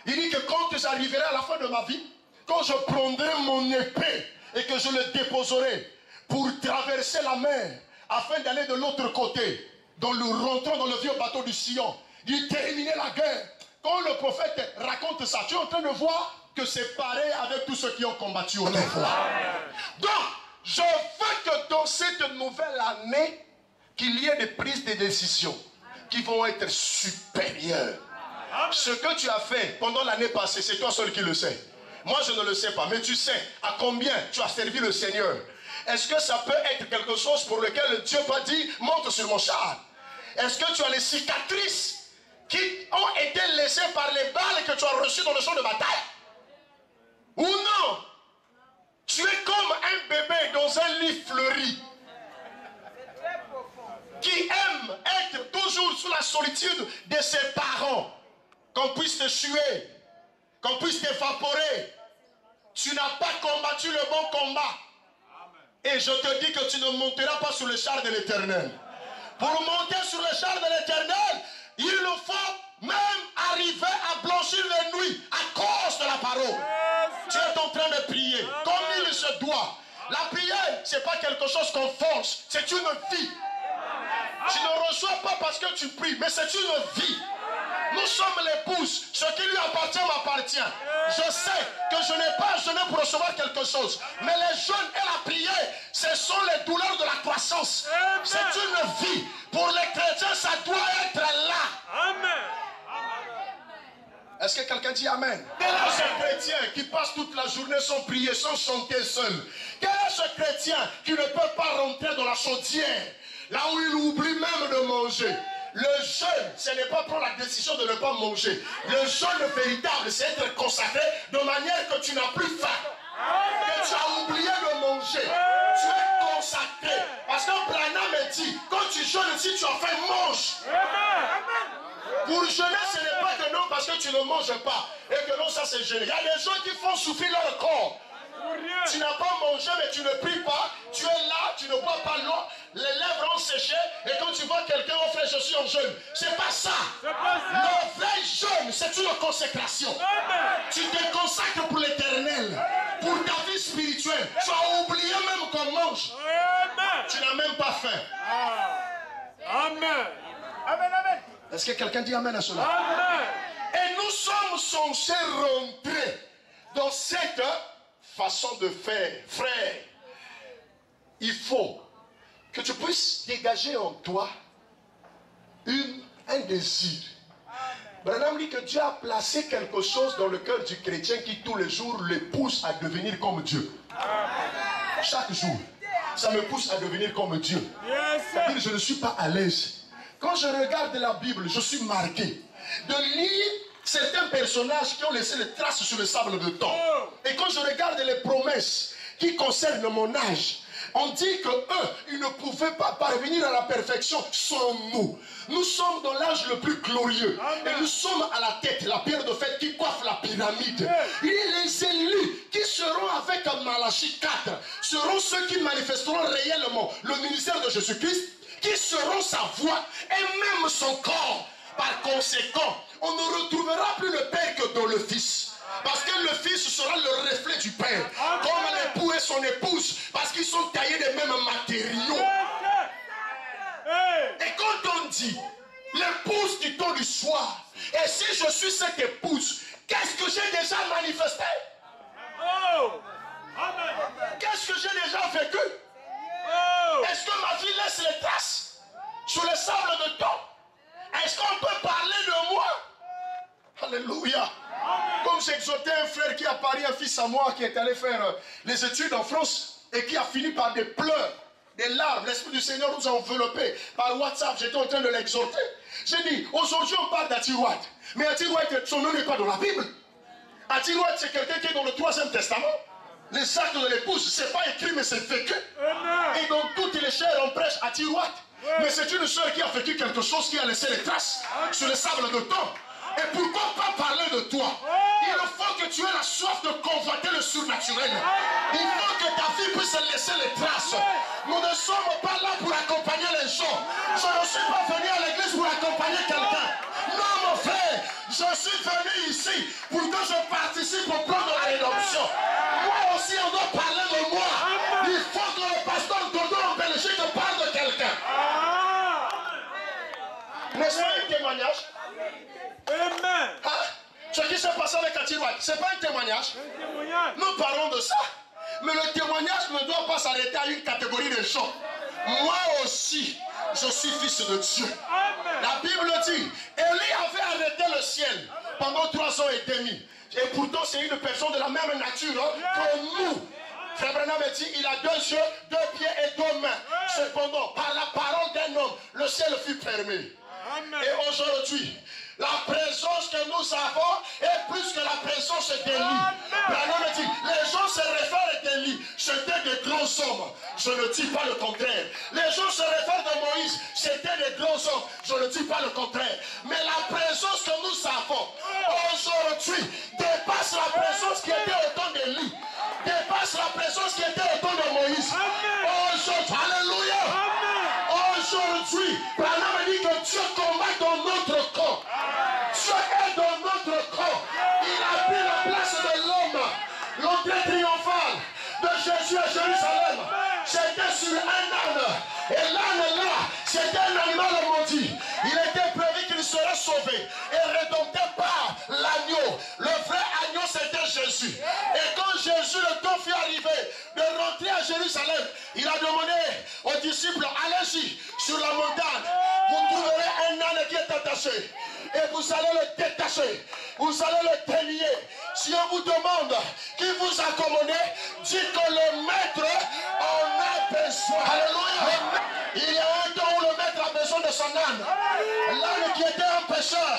Il dit que quand j'arriverai à la fin de ma vie, quand je prendrai mon épée et que je le déposerai pour traverser la mer, afin d'aller de l'autre côté, rentrant dans le vieux bateau du Sion, il terminait la guerre. Quand le prophète raconte ça, tu es en train de voir que c'est pareil avec tous ceux qui ont combattu autrefois. Donc, je veux que dans cette nouvelle année, qu'il y ait des prises de décisions qui vont être supérieures. Ce que tu as fait pendant l'année passée, c'est toi seul qui le sais. Moi, je ne le sais pas, mais tu sais à combien tu as servi le Seigneur. Est-ce que ça peut être quelque chose pour lequel Dieu t'a dit, monte sur mon char? Est-ce que tu as les cicatrices qui ont été laissées par les balles que tu as reçues dans le champ de bataille? Ou non? Tu es comme un bébé dans un lit fleuri qui aime être toujours sous la solitude de ses parents. Qu'on puisse te tuer, qu'on puisse t'évaporer. Tu n'as pas combattu le bon combat. Et je te dis que tu ne monteras pas sur le char de l'Éternel. Pour monter sur le char de l'Éternel, il faut même arriver à blanchir les nuits à cause de la parole. Tu es en train de prier comme il se doit. La prière, ce n'est pas quelque chose qu'on force, c'est une vie. Tu ne reçois pas parce que tu pries, mais c'est une vie. Nous sommes l'épouse, ce qui lui appartient m'appartient. Je sais que je n'ai pas jeûné pour recevoir quelque chose, mais les jeûnes et la prière, ce sont les douleurs de la croissance. C'est une vie. Pour les chrétiens, ça doit être là. Amen. Est-ce que quelqu'un dit Amen? Quel est ce chrétien qui passe toute la journée sans prier, sans chanter seul? Quel est ce chrétien qui ne peut pas rentrer dans la chaudière, là où il oublie même de manger? Le jeûne, ce n'est pas prendre la décision de ne pas manger. Le jeûne véritable, c'est être consacré de manière que tu n'as plus faim. Que tu as oublié de manger. Tu es consacré. Parce que Branham dit, quand tu jeûnes, si tu as faim, mange. Pour jeûner, ce n'est pas que non parce que tu ne manges pas. Et que non, ça c'est jeûner. Il y a des gens qui font souffrir leur corps. Tu n'as pas mangé, mais tu ne pries pas. Tu es là, tu ne bois pas l'eau. Les lèvres ont séché. Et quand tu vois quelqu'un, oh frère, je suis en jeûne. C'est pas ça. Le vrai jeûne, c'est une consécration. Tu te consacres pour l'éternel. Pour ta vie spirituelle. Tu as oublié même qu'on mange. Tu n'as même pas faim. Amen. Amen, amen. Est-ce que quelqu'un dit Amen à cela? Amen. Et nous sommes censés rentrer dans cette façon de faire. Frère, il faut que tu puisses dégager en toi un désir. Branham dit que Dieu a placé quelque chose dans le cœur du chrétien qui tous les jours le pousse à devenir comme Dieu. Chaque jour, ça me pousse à devenir comme Dieu. C'est-à-dire, je ne suis pas à l'aise. Quand je regarde la Bible, je suis marqué de lire certains personnages qui ont laissé les traces sur le sable de temps. Et quand je regarde les promesses qui concernent mon âge, on dit que eux, ils ne pouvaient pas parvenir à la perfection sans nous. Nous sommes dans l'âge le plus glorieux. Et nous sommes à la tête, la pierre de fête qui coiffe la pyramide. Et les élus qui seront avec Malachie 4 seront ceux qui manifesteront réellement le ministère de Jésus-Christ, qui seront sa voix et même son corps. Par conséquent, on ne retrouvera plus le Père que dans le Fils. Parce que le Fils sera le reflet du Père. Comme l'époux et son épouse. Parce qu'ils sont taillés des mêmes matériaux. Et quand on dit l'épouse du temps du soir, et si je suis cette épouse, qu'est-ce que j'ai déjà manifesté? Qu'est-ce que j'ai déjà vécu? Est-ce que ma vie laisse les traces sur le sable de temps? Est-ce qu'on peut parler de moi? Alléluia. Comme j'exhortais un frère qui a parié, un fils à moi qui est allé faire les études en France et qui a fini par des pleurs, des larmes. L'Esprit du Seigneur nous a enveloppés par WhatsApp. J'étais en train de l'exhorter. J'ai dit, aujourd'hui on parle d'Atirouat. Mais Atirouat, son nom n'est pas dans la Bible. Atirouat, c'est quelqu'un qui est dans le 3e Testament. Les actes de l'épouse, c'est pas écrit, mais c'est vécu. Et dans toutes les chaires, on prêche Atirouat. Mais c'est une sœur qui a vécu quelque chose qui a laissé les traces sur le sable de temps. Et pourquoi pas parler de toi? Il faut que tu aies la soif de convoiter le surnaturel. Il faut que ta vie puisse laisser les traces. Nous ne sommes pas là pour accompagner les gens. Je ne suis pas venu à l'église pour accompagner quelqu'un. Non, mon frère, je suis venu ici pour que je participe au plan de la rédemption. Moi aussi, on doit parler de moi. Il faut que le pasteur Dodo en Belgique parle de quelqu'un. N'est-ce pas un témoignage? Amen. Hein? Ce qui s'est passé avec Atirouat, ce n'est pas un témoignage. Nous parlons de ça. Mais le témoignage ne doit pas s'arrêter à une catégorie de gens. Moi aussi, je suis fils de Dieu. La Bible dit, Élie avait arrêté le ciel pendant 3 ans et demi. Et pourtant, c'est une personne de la même nature que nous. Frère Branham dit, il a 2 yeux, 2 pieds et 2 mains. Cependant, par la parole d'un homme, le ciel fut fermé. Et aujourd'hui, la présence que nous avons est plus que la présence d'Élie. Branham dit, les gens se réfèrent d'Élie, c'était des grands hommes. Je ne dis pas le contraire. Les gens se réfèrent de Moïse, c'était des grands hommes. Je ne dis pas le contraire. Mais la présence que nous avons aujourd'hui dépasse la présence qui était au temps d'Élie. Dépasse la présence qui était au temps de Moïse. Aujourd'hui, alléluia. Aujourd'hui, Branham dit que Dieu combat dans notre sur un âne. Et l'âne là, c'était un animal maudit. Il était prévu qu'il serait sauvé et rédempté par l'agneau. Le vrai agneau, c'était Jésus. Et quand Jésus, le temps fut arrivé de rentrer à Jérusalem, il a demandé aux disciples, allez-y sur la montagne, vous trouverez un âne qui est attaché. Et vous allez le détacher, vous allez le délier. Si on vous demande qui vous a commandé, dites que le maître en a besoin. Alléluia. Il y a un temps où le maître a besoin de son âne. L'âne qui était un pécheur,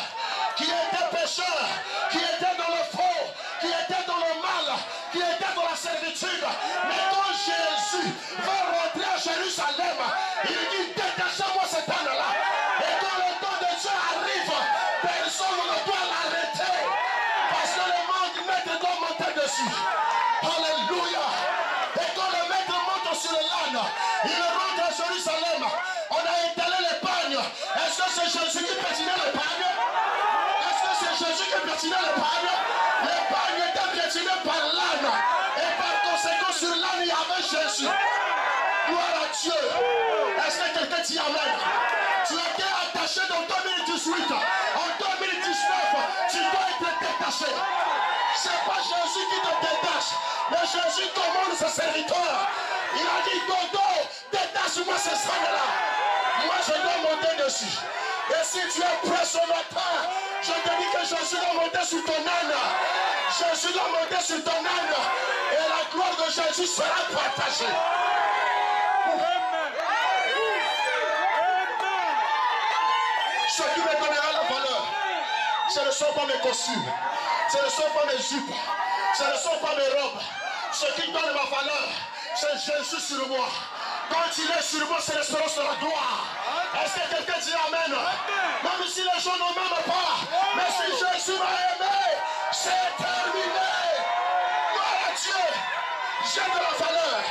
qui était dans le faux, qui était dans le mal, qui était dans la servitude. Mais quand Jésus va rentrer à Jérusalem, il dit détachez-moi cet âne-là. Et quand le temps de Dieu arrive, personne ne doit l'arrêter. Parce que le maître doit monter dessus. Alléluia. Et quand le maître monte sur l'âne, il rentre à Jérusalem. On a étalé l'épargne. Est-ce que c'est Jésus qui pétinait l'épargne? Est-ce que c'est Jésus qui pétinait l'épargne? L'épargne était pétinée par l'âne. Et par conséquent, sur l'âne, il y avait Jésus. Gloire à Dieu. Est-ce que quelqu'un dit amen? Tu étais attaché dans 2018. En 2019, tu dois être détaché. C'est pas Jésus qui te détache, mais Jésus commande ses serviteurs. Il a dit, Dodo, détache-moi ces ânes-là. Moi, je dois monter dessus. Et si tu es prêt ce matin, je te dis que Jésus doit monter sur ton âne. Jésus doit monter sur ton âne. Et la gloire de Jésus sera partagée. Ce qui me donnera la valeur, ce ne sont pas mes costumes, ce ne sont pas mes jupes, ce ne sont pas mes robes. Ce qui donne ma valeur, c'est Jésus sur moi. Quand il est sur moi, c'est l'espérance de la gloire. Est-ce que quelqu'un dit amen? Même si les gens ne m'aiment pas, mais si Jésus m'a aimé, c'est terminé. Gloire à Dieu. J'ai de la valeur.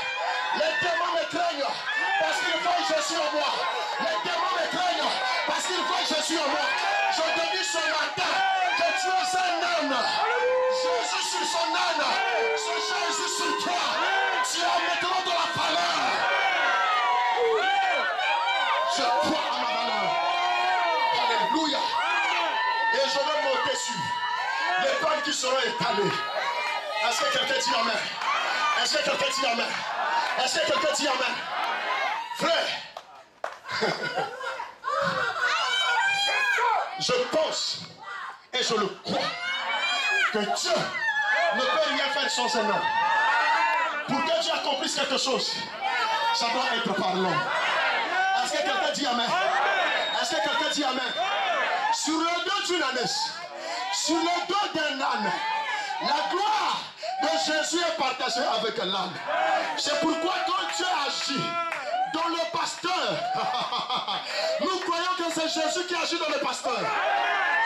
Les démons me craignent parce qu'ils voient Jésus en moi. Les démons me craignent parce qu'ils voient Jésus en moi. Je te dis ce matin que tu es un âne. Jésus sur son âne, c'est Jésus sur toi. Tu as maintenant de la valeur. Je crois à ma valeur. Alléluia. Et je vais monter sur les pannes qui seront étalées. Est-ce que quelqu'un dit amen? Est-ce que quelqu'un dit amen? Est-ce que quelqu'un dit amen? Frère, je pense et je le crois que Dieu ne peut rien faire sans un homme. Pour que Dieu accomplisse quelque chose, ça doit être par l'homme. Est-ce que quelqu'un dit amen? Est-ce que quelqu'un dit amen? Sur le dos d'une ânesse, sur le dos d'un âne, la gloire de Jésus est partagée avec l'âne. C'est pourquoi quand Dieu agit dans le pasteur, nous croyons que c'est Jésus qui agit dans le pasteur.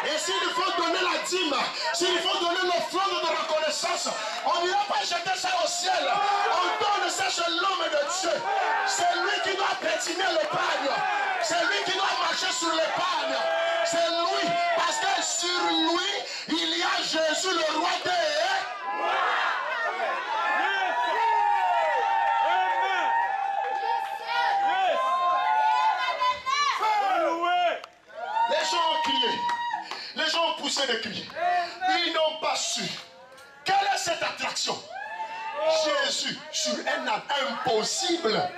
Et s'il faut donner la dîme, s'il faut donner l'offrande de reconnaissance, on n'ira pas jeter ça au ciel. On donne ça chez l'homme de Dieu. C'est lui qui doit pétiner l'épargne. C'est lui qui doit marcher sur l'épargne. C'est lui, parce que sur lui, il y a Jésus, le roi des... Les gens ont crié. Les gens ont poussé des cris. Ils n'ont pas su. Quelle est cette attraction? Jésus sur un âne impossible.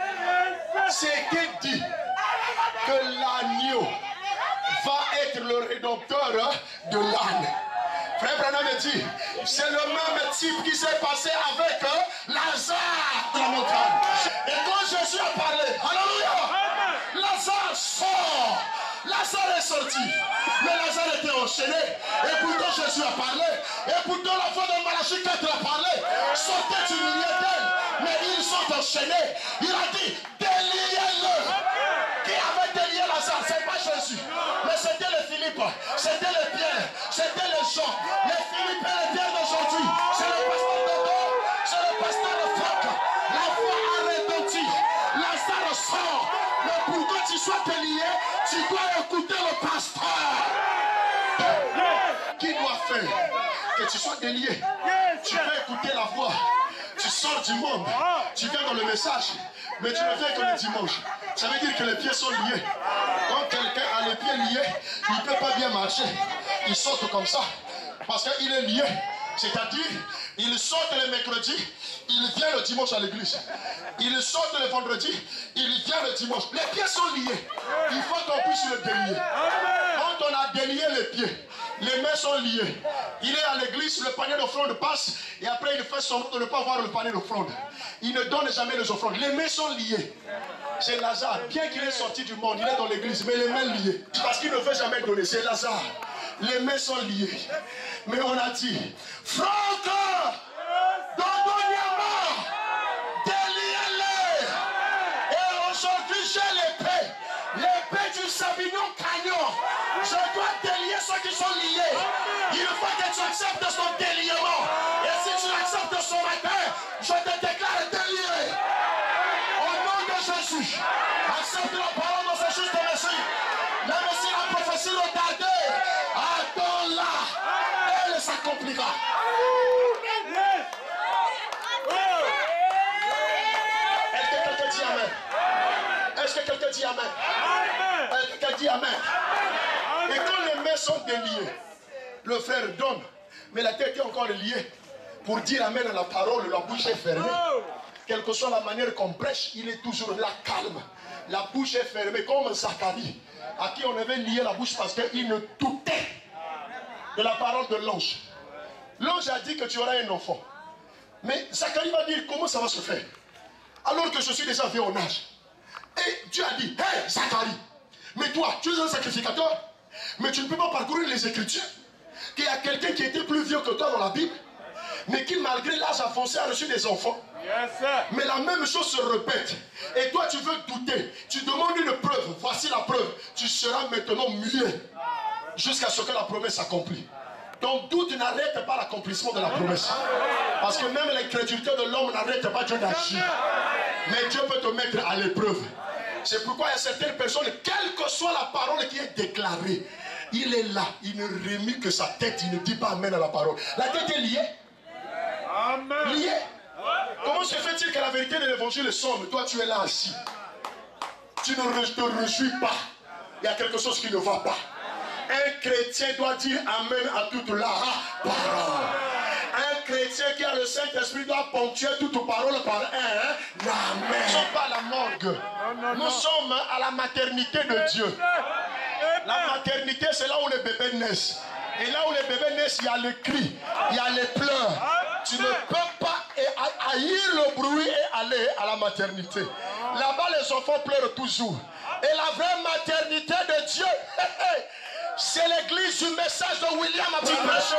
C'était dit que l'agneau va être le rédempteur de l'âne. Frère Branham me dit, c'est le même type qui s'est passé avec Lazare de la montagne. Et quand Jésus a parlé, alléluia, Lazare sort. Lazare est sorti, mais Lazare était enchaîné. Et pourtant Jésus a parlé. Et pourtant la voix de Malachie 4 a parlé. Sortez du milieu d'elle. Mais ils sont enchaînés. Il a dit, déliez-le. Qui avait délié Lazare? C'est pas Jésus. Mais c'était les Philippe. C'était les Pierre. C'était les Jean. Les Philippe et les Pierre d'aujourd'hui. C'est le pasteur Dodo. C'est le pasteur de Franck. La voix a retenti. Lazare sort. Mais pour que tu sois délié, tu dois écouter le pasteur. Qui doit faire que tu sois délié? Tu peux écouter la voix. Tu sors du monde. Tu viens dans le message. Mais tu ne viens que le dimanche. Ça veut dire que les pieds sont liés. Quand quelqu'un a les pieds liés, il ne peut pas bien marcher. Il saute comme ça. Parce qu'il est lié. C'est-à-dire, il saute le mercredi, il vient le dimanche à l'église. Il saute le vendredi, il vient le dimanche. Les pieds sont liés. Il faut qu'on puisse le délier. Quand on a délié les pieds, les mains sont liées. Il est à l'église, le panier d'offrande passe, et après il fait son de ne pas voir le panier d'offrande. Il ne donne jamais les offrandes. Les mains sont liées. C'est Lazare. Bien qu'il est sorti du monde, il est dans l'église, mais les mains liées. Parce qu'il ne veut jamais donner. C'est Lazare. Les mains sont liées. Mais on a dit, Franck, Dondoniama, déliez-les. Et aujourd'hui, j'ai l'épée. L'épée du Savignon Canyon. Je dois délier ceux qui sont liés. Il faut que tu acceptes son déliement. Et si tu l'acceptes ce matin, je te déclare délié. Au nom de Jésus, accepte la parole de ce juste Messie. Même si la prophétie retardée, attends-la. Elle s'accomplira. Est-ce que quelqu'un dit Amen? Est-ce que quelqu'un dit Amen? Est-ce que quelqu'un dit Amen? Et quand les mains sont déliées, le frère donne, mais la tête est encore liée. Pour dire Amen à la parole, la bouche est fermée. Quelle que soit la manière qu'on prêche, il est toujours là calme. La bouche est fermée, comme Zacharie, à qui on avait lié la bouche parce qu'il ne doutait de la parole de l'ange. L'ange a dit que tu auras un enfant. Mais Zacharie va dire comment ça va se faire, alors que je suis déjà vieux en âge. Et Dieu a dit, hé Zacharie, mais toi, tu es un sacrificateur, mais tu ne peux pas parcourir les Écritures, qu'il y a quelqu'un qui était plus vieux que toi dans la Bible, mais qui malgré l'âge avancé a reçu des enfants. Mais la même chose se répète. Et toi tu veux douter. Tu demandes une preuve. Voici la preuve. Tu seras maintenant muet jusqu'à ce que la promesse s'accomplisse. Ton doute n'arrête pas l'accomplissement de la promesse. Parce que même l'incrédulité de l'homme n'arrête pas Dieu d'agir. Mais Dieu peut te mettre à l'épreuve. C'est pourquoi il y a certaines personnes, quelle que soit la parole qui est déclarée, il est là, il ne remue que sa tête, il ne dit pas Amen à la parole. La tête est liée. Amen. Liée. Comment se fait-il que la vérité de l'évangile sombre, toi tu es là assis, tu ne te réjouis pas, il y a quelque chose qui ne va pas. Un chrétien doit dire Amen à toute la parole. Un chrétien qui a le Saint-Esprit doit ponctuer toute parole par un Amen. Nous ne sommes pas à la morgue. Nous sommes à la maternité de Dieu. La maternité, c'est là où les bébés naissent. Et là où les bébés naissent, il y a les cris, il y a les pleurs. Tu ne peux pas haïr le bruit et aller à la maternité. Là-bas, les enfants pleurent toujours. Et la vraie maternité de Dieu, c'est l'église du message de William a prêché.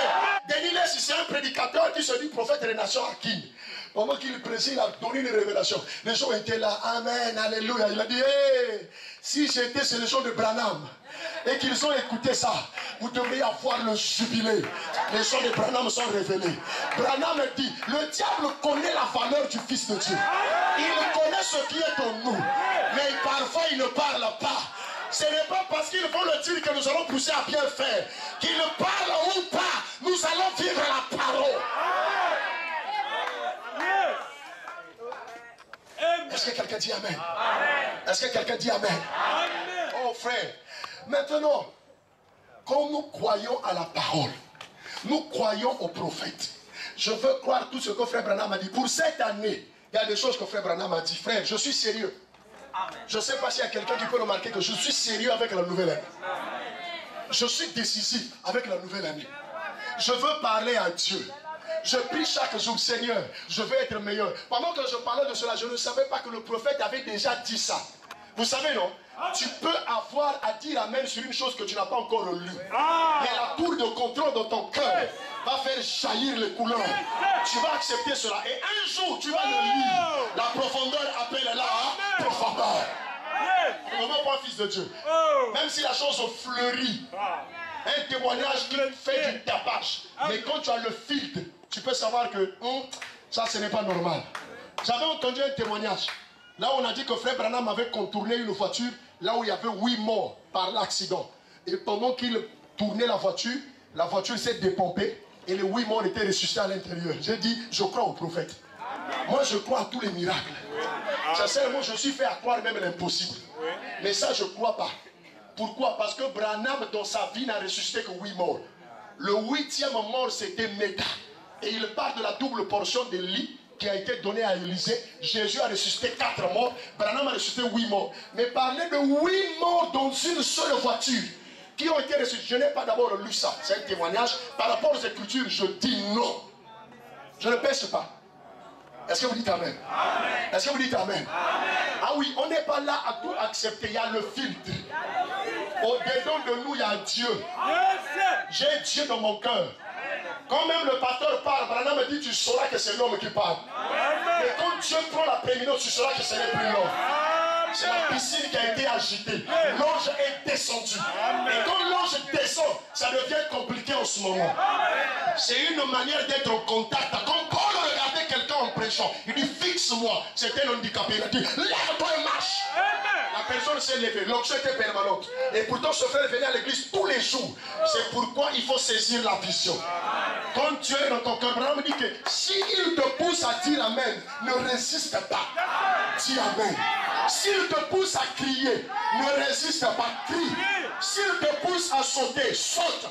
Denis Less, c'est un prédicateur qui se dit prophète des nations à qui? Pendant qu'il précise, il a donné une révélation. Les gens étaient là, Amen, Alléluia. Il a dit, hey, si j'étais sur les gens de Branham et qu'ils ont écouté ça, vous devriez avoir le jubilé. Les gens de Branham sont révélés. Branham dit, le diable connaît la valeur du Fils de Dieu. Il connaît ce qui est en nous. Mais parfois, il ne parle pas. Ce n'est pas parce qu'ils vont le dire que nous allons pousser à bien faire. Qu'ils parlent ou pas, nous allons vivre la parole. Est-ce que quelqu'un dit Amen? Est-ce que quelqu'un dit Amen? Oh frère, maintenant, quand nous croyons à la parole, nous croyons au prophète. Je veux croire tout ce que frère Branham a dit. Pour cette année, il y a des choses que frère Branham a dit. Frère, je suis sérieux. Je ne sais pas s'il y a quelqu'un qui peut remarquer que je suis sérieux avec la nouvelle année. Je suis décisif avec la nouvelle année. Je veux parler à Dieu. Je prie chaque jour, Seigneur, je veux être meilleur. Pendant que je parlais de cela, je ne savais pas que le prophète avait déjà dit ça. Vous savez, non? Tu peux avoir à dire Amen sur une chose que tu n'as pas encore lue. Mais la tour de contrôle de ton cœur va faire jaillir les couleurs. Tu vas accepter cela. Et un jour, tu vas le lire. La profondeur appelle la profondeur. Ne veux pas, fils de Dieu. Même si la chose fleurit, un témoignage qui fait du tapage. Mais quand tu as le filtre, tu peux savoir que ça, ce n'est pas normal. J'avais entendu un témoignage. Là, on a dit que frère Branham avait contourné une voiture, là où il y avait 8 morts par l'accident. Et pendant qu'il tournait la voiture s'est dépompée et les 8 morts étaient ressuscités à l'intérieur. J'ai dit, je crois au prophète. Moi, je crois à tous les miracles. Sincèrement, je suis fait à croire même l'impossible. Mais ça, je ne crois pas. Pourquoi? Parce que Branham, dans sa vie, n'a ressuscité que 8 morts. Le 8e mort, c'était Méta. Et il parle de la double portion de lit qui a été donnée à Élisée. Jésus a ressuscité 4 morts. Branham a ressuscité 8 morts. Mais parler de 8 morts dans une seule voiture qui ont été ressuscités, je n'ai pas d'abord lu ça. C'est un témoignage. Par rapport aux Écritures, je dis non. Je ne pêche pas. Est-ce que vous dites Amen? Est-ce que vous dites Amen? Ah oui, on n'est pas là à tout accepter. Il y a le filtre. Au-dedans de nous, il y a Dieu. J'ai Dieu dans mon cœur. Quand même le pasteur parle, Branham me dit, tu sauras que c'est l'homme qui parle. Mais quand Dieu prend la prééminence, tu sauras que ce n'est plus l'homme. C'est la piscine qui a été agitée. L'ange est descendu. Et quand l'ange descend, ça devient compliqué en ce moment. C'est une manière d'être en contact. Quand Paul regardait quelqu'un en prêchant, il dit, fixe-moi. C'était un handicapé. Il a dit, lève-toi et marche. La personne s'est levée. L'onction était permanente. Et pourtant, ce frère venait à l'église tous les jours. C'est pourquoi il faut saisir la vision. Quand Dieu est dans ton cœur, Branham me dit que s'il te pousse à dire Amen, ne résiste pas. Dis Amen. S'il te pousse à crier, ne résiste pas, crie. S'il te pousse à sauter, saute.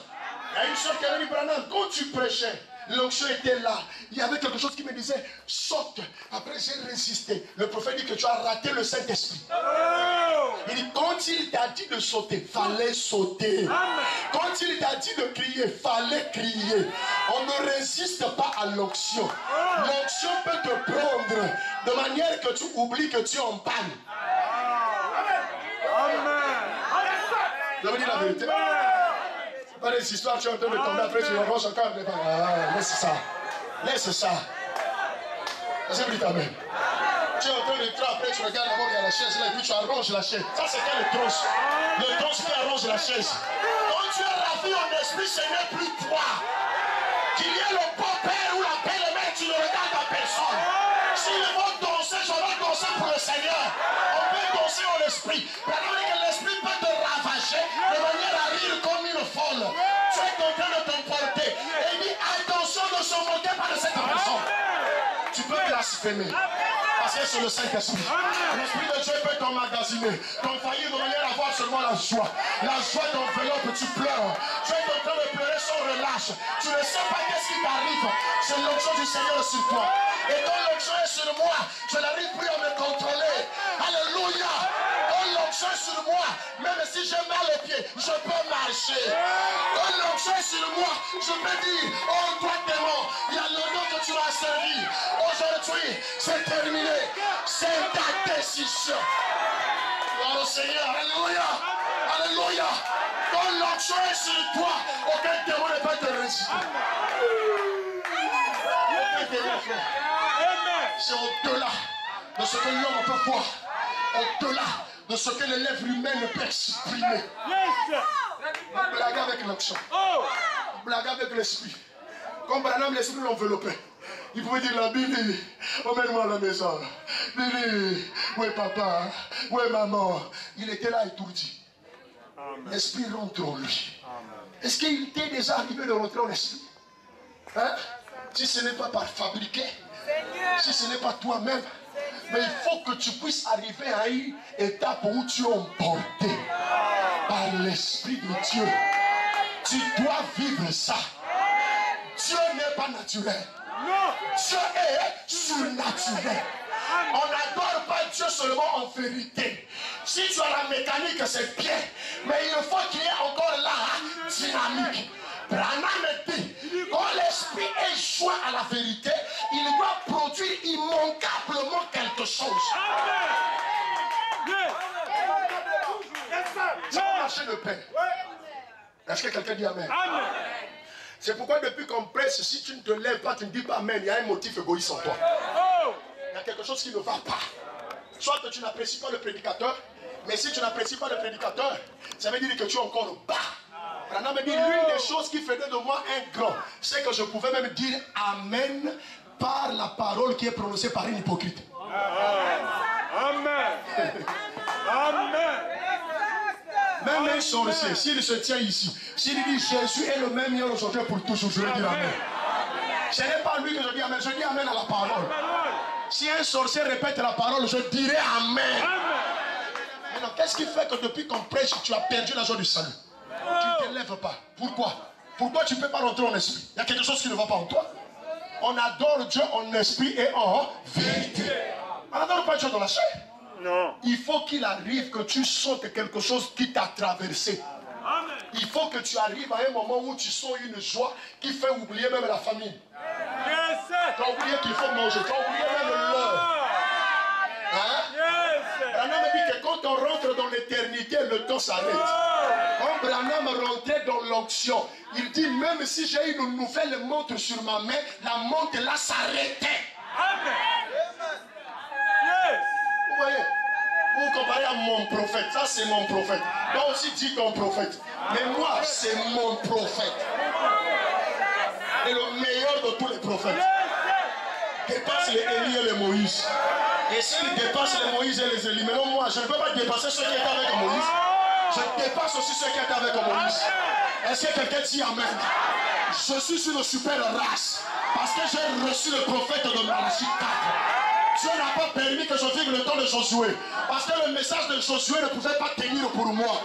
Il y a une soeur qui avait dit, Branham, quand tu prêchais, l'onction était là. Il y avait quelque chose qui me disait, saute. Après, j'ai résisté. Le prophète dit que tu as raté le Saint-Esprit. Il dit, quand il t'a dit de sauter, fallait sauter. Quand il t'a dit de crier, fallait crier. On ne résiste pas à l'onction. L'onction peut te prendre de manière que tu oublies que tu es en panne. Je vous dis la vérité. Pas des histoires, tu es en train de tomber après, tu revanches encore. Laisse ça. Laisse ça. Est-ce que vous dites Amen? Tu es en train de entrer après, tu regardes d'abord, il y a la chaise là, et puis tu arranges la chaise. Ça, c'est quand le tronche. Le tronche qui arrange la chaise. Quand tu es ravi en esprit, ce n'est plus toi. Qu'il y ait le beau père ou la belle-mère, tu ne regardes à personne. S'ils vont danser, je vais danser pour le Seigneur. On peut danser en esprit. Maintenant que l'esprit peut te ravager de manière à rire comme une folle. Tu es en train de t'emporter. Et il dit, attention, ne se moquez pas de cette personne. Tu peux blasphémer. Parce que c'est le Saint-Esprit. L'Esprit de Dieu peut t'emmagasiner, t'envahir de manière à avoir seulement la joie. La joie t'enveloppe, tu pleures. Tu es en train de pleurer sans relâche. Tu ne sais pas qu'est-ce qui t'arrive. C'est l'onction du Seigneur sur toi. Et quand l'onction est sur moi, je n'arrive plus à me contrôler. Alléluia. Quand l'onction est sur moi, même si j'ai mal aux pieds, je peux marcher. Quand l'onction est sur moi, je peux dire, oh toi démon, il y a le nom que tu m'as servi. Aujourd'hui, c'est terminé. C'est ta décision. Gloire au Seigneur. Alléluia. Alléluia. Quand l'onction est sur toi, aucun démon ne peut te résister. Aucun démon, frère. C'est au-delà de ce que l'homme peut voir. Au-delà de ce que les lèvres humaines peuvent exprimer. On blague avec l'onction. On blague avec l'esprit. Comme Branham, l'esprit l'enveloppait. Il pouvait dire, la Billy, emmène-moi à la maison. Billy, où est papa? Où est maman? Il était là étourdi. L'esprit rentre en lui. Est-ce qu'il t'est déjà arrivé de rentrer en esprit? Hein? Si ce n'est pas par fabriquer, si ce n'est pas toi-même, mais il faut que tu puisses arriver à une étape où tu es emporté par l'Esprit de Dieu. Tu dois vivre ça. Dieu n'est pas naturel. Dieu est surnaturel. On n'adore pas Dieu seulement en vérité. Si tu as la mécanique, c'est bien. Mais il faut qu'il y ait encore la dynamique. Branham dit, quand l'esprit est joint à la vérité, il doit produire immanquablement quelque chose. Ça va marcher de paix. Est-ce que quelqu'un dit Amen? Amen. C'est pourquoi depuis qu'on prêche, si tu ne te lèves pas, tu ne dis pas Amen, il y a un motif égoïste en toi. Il y a quelque chose qui ne va pas. Soit que tu n'apprécies pas le prédicateur, mais si tu n'apprécies pas le prédicateur, ça veut dire que tu es encore bas. Branham me dit, l'une des choses qui faisait de moi un grand, c'est que je pouvais même dire Amen par la parole qui est prononcée par un hypocrite. Amen. Amen. Même un sorcier, s'il se tient ici, s'il dit Jésus est le même hier aujourd'hui pour toujours, je vais dire Amen. Ce n'est pas lui que je dis Amen, je dis Amen à la parole. Si un sorcier répète la parole, je dirai Amen. Maintenant, qu'est-ce qui fait que depuis qu'on prêche, tu as perdu la joie du salut? Tu ne te lèves pas. Pourquoi? Pourquoi tu ne peux pas rentrer en esprit? Il y a quelque chose qui ne va pas en toi. On adore Dieu en esprit et en vérité. On n'adore pas Dieu dans la chair. Non. Il faut qu'il arrive que tu sautes quelque chose qui t'a traversé. Amen. Il faut que tu arrives à un moment où tu sens une joie qui fait oublier même la famille. Yes. Tu as oublié qu'il faut manger. Tu as oublié même l'heure. Hein? Yes. Branham dit que quand on rentre dans l'éternité, le temps s'arrête. Quand Branham rentrait dans l'onction, il dit même si j'ai une nouvelle montre sur ma main, la montre là s'arrêtait. Amen. Yes. Vous voyez? Vous comparez à mon prophète, ça c'est mon prophète. Toi aussi dis ton prophète. Mais moi c'est mon prophète. Et le meilleur de tous les prophètes. Dépasse les Élie et les Moïse. Et s'il dépasse les Moïse et les Élie, mais non moi je ne peux pas dépasser ceux qui étaient avec Moïse. Je dépasse aussi ceux qui étaient avec Moïse. Est-ce que quelqu'un dit Amen? Je suis une super race. Parce que j'ai reçu le prophète de Malachie 4. Dieu n'a pas permis que je vive le temps de Josué. Parce que le message de Josué ne pouvait pas tenir pour moi.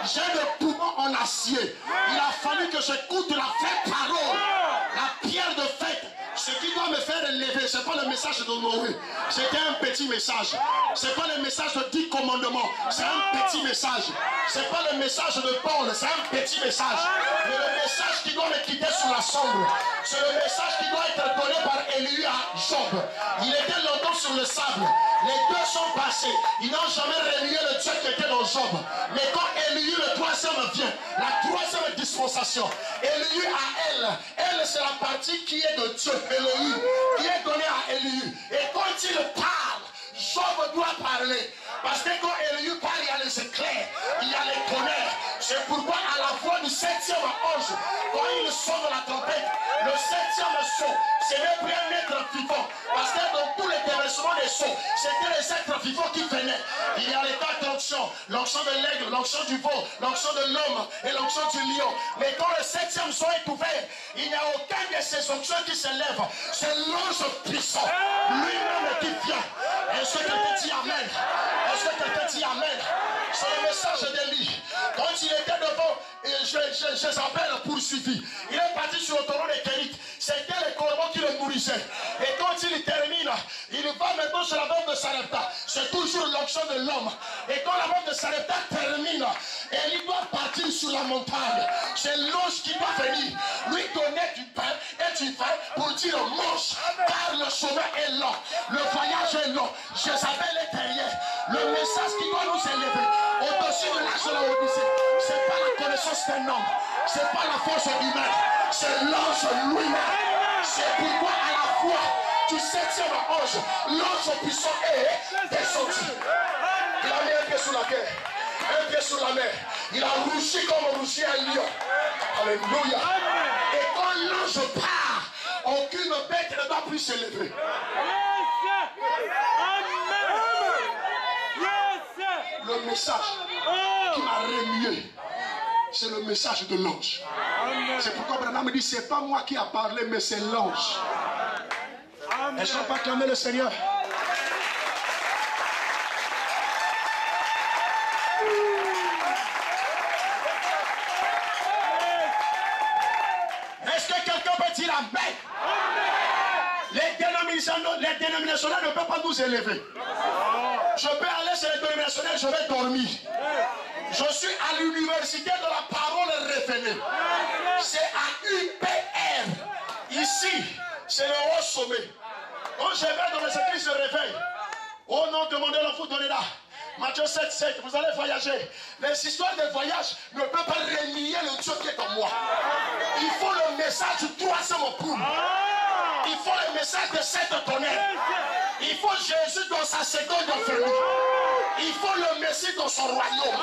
J'ai le poumon en acier. Il a fallu que j'écoute la vraie parole. La pierre de fête. Ce qui doit me faire lever, ce n'est pas le message de Noé. C'était un petit message. Ce n'est pas le message de 10 commandements. C'est un petit message. Ce n'est pas le message de Paul. C'est un petit message. Mais le message qui doit me quitter sous la sombre, c'est le message qui doit être donné par Élie à Job. Il était longtemps sur le sable. Les deux sont passés. Ils n'ont jamais remué le Dieu qui était dans Job. Mais quand Élie, le troisième vient, la troisième dispensation, Élie à elle c'est la partie qui est de Dieu, Élie, qui est donnée à Élie. Et quand il parle, Job doit parler. Parce que quand Élie parle, il y a les éclairs, il y a les tonnerres. C'est pourquoi à la voix du 7e ange, quand il sonne la trompette, le 7e son, ce n'est plus un être vivant. Parce que dans tous les déversements des sons, c'était les êtres vivants qui venaient. Il y a les 4 onctions, l'onction de l'aigle, l'onction du veau, l'onction de l'homme et l'onction du lion. Mais quand le 7e son est ouvert, il n'y a aucun de ces onctions qui se lève. C'est l'ange puissant, lui-même qui vient. Est-ce que quelqu'un dit Amen? Est-ce que quelqu'un dit Amen? C'est le message d'Élie. Quand il était devant, Jézabel poursuivi. Il est parti sur le taureau des Kérites. C'était les corbeaux qui le nourrissaient. Et quand il termine, il va maintenant sur la veuve de Sarepta. C'est toujours l'onction de l'homme. Et quand la veuve de Sarepta termine, Élie doit partir sur la montagne. C'est l'ange qui doit venir lui donner du pain et du vin pour dire mange, car le chemin est long, le voyage est long. Jézabel est derrière. Le message qui doit nous élever au-dessus de l'âge de la Odyssée, c'est pas la connaissance d'un homme, c'est pas la force humaine, c'est l'ange lui-même. C'est pourquoi à la fois du 7e ange, l'ange puissant est descendu. Il a mis un pied sur la terre, un pied sur la mer. Il a rugi comme rugi un lion. Alléluia. Et quand l'ange part, aucune bête ne va plus s'élever. Le message qui m'a remué, c'est le message de l'ange. C'est pourquoi Branham me dit, c'est pas moi qui a parlé, mais c'est l'ange. Est-ce qu'on peut acclamer le Seigneur? Est-ce que quelqu'un peut dire Amen? Les dénominationnels ne peuvent pas nous élever. Je peux aller chez les dénominationnels, je vais dormir. Je suis à l'université de la parole révélée. C'est à UPR. Ici, c'est le haut sommet. Quand je vais dans les églises de réveil, oh non, demandez-le, vous donnez là. Matthieu 7, 7, vous allez voyager. Les histoires de voyage ne peuvent pas renier le Dieu qui est en moi. Il faut le message du 3e poule. Il faut le message de 7 tonnerres. Il faut Jésus dans sa seconde venue. Il faut le Messie dans son royaume.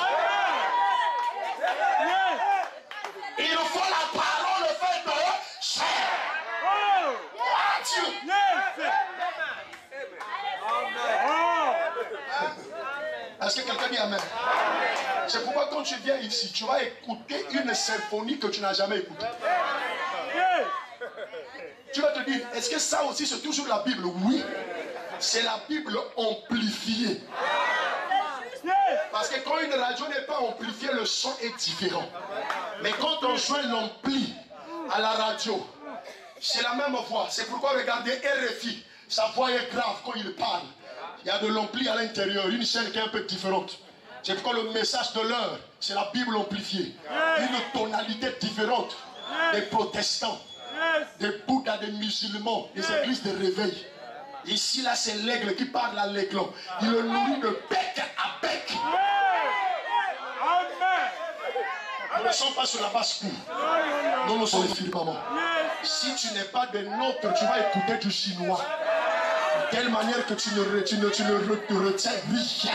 Il faut la parole faite de chair. Dieu. Est-ce que quelqu'un dit Amen? C'est pourquoi quand tu viens ici, tu vas écouter une symphonie que tu n'as jamais écoutée. Tu vas te dire, est-ce que ça aussi c'est toujours la Bible? Oui. C'est la Bible amplifiée. Parce que quand une radio n'est pas amplifiée, le son est différent. Mais quand on joint l'ampli à la radio, c'est la même voix. C'est pourquoi regardez RFI, sa voix est grave quand il parle. Il y a de l'ampli à l'intérieur, une chaîne qui est un peu différente. C'est pourquoi le message de l'heure, c'est la Bible amplifiée. Une tonalité différente des protestants, des bouddhas, des musulmans, des églises de réveil. Ici, là, c'est l'aigle qui parle à l'aiglon. Il le nourrit de bec à bec. Nous ne sommes pas sur la basse-cour. Nous sommes les firmaments. Si tu n'es pas des nôtres, tu vas écouter du chinois. De telle manière que tu ne retiens rien.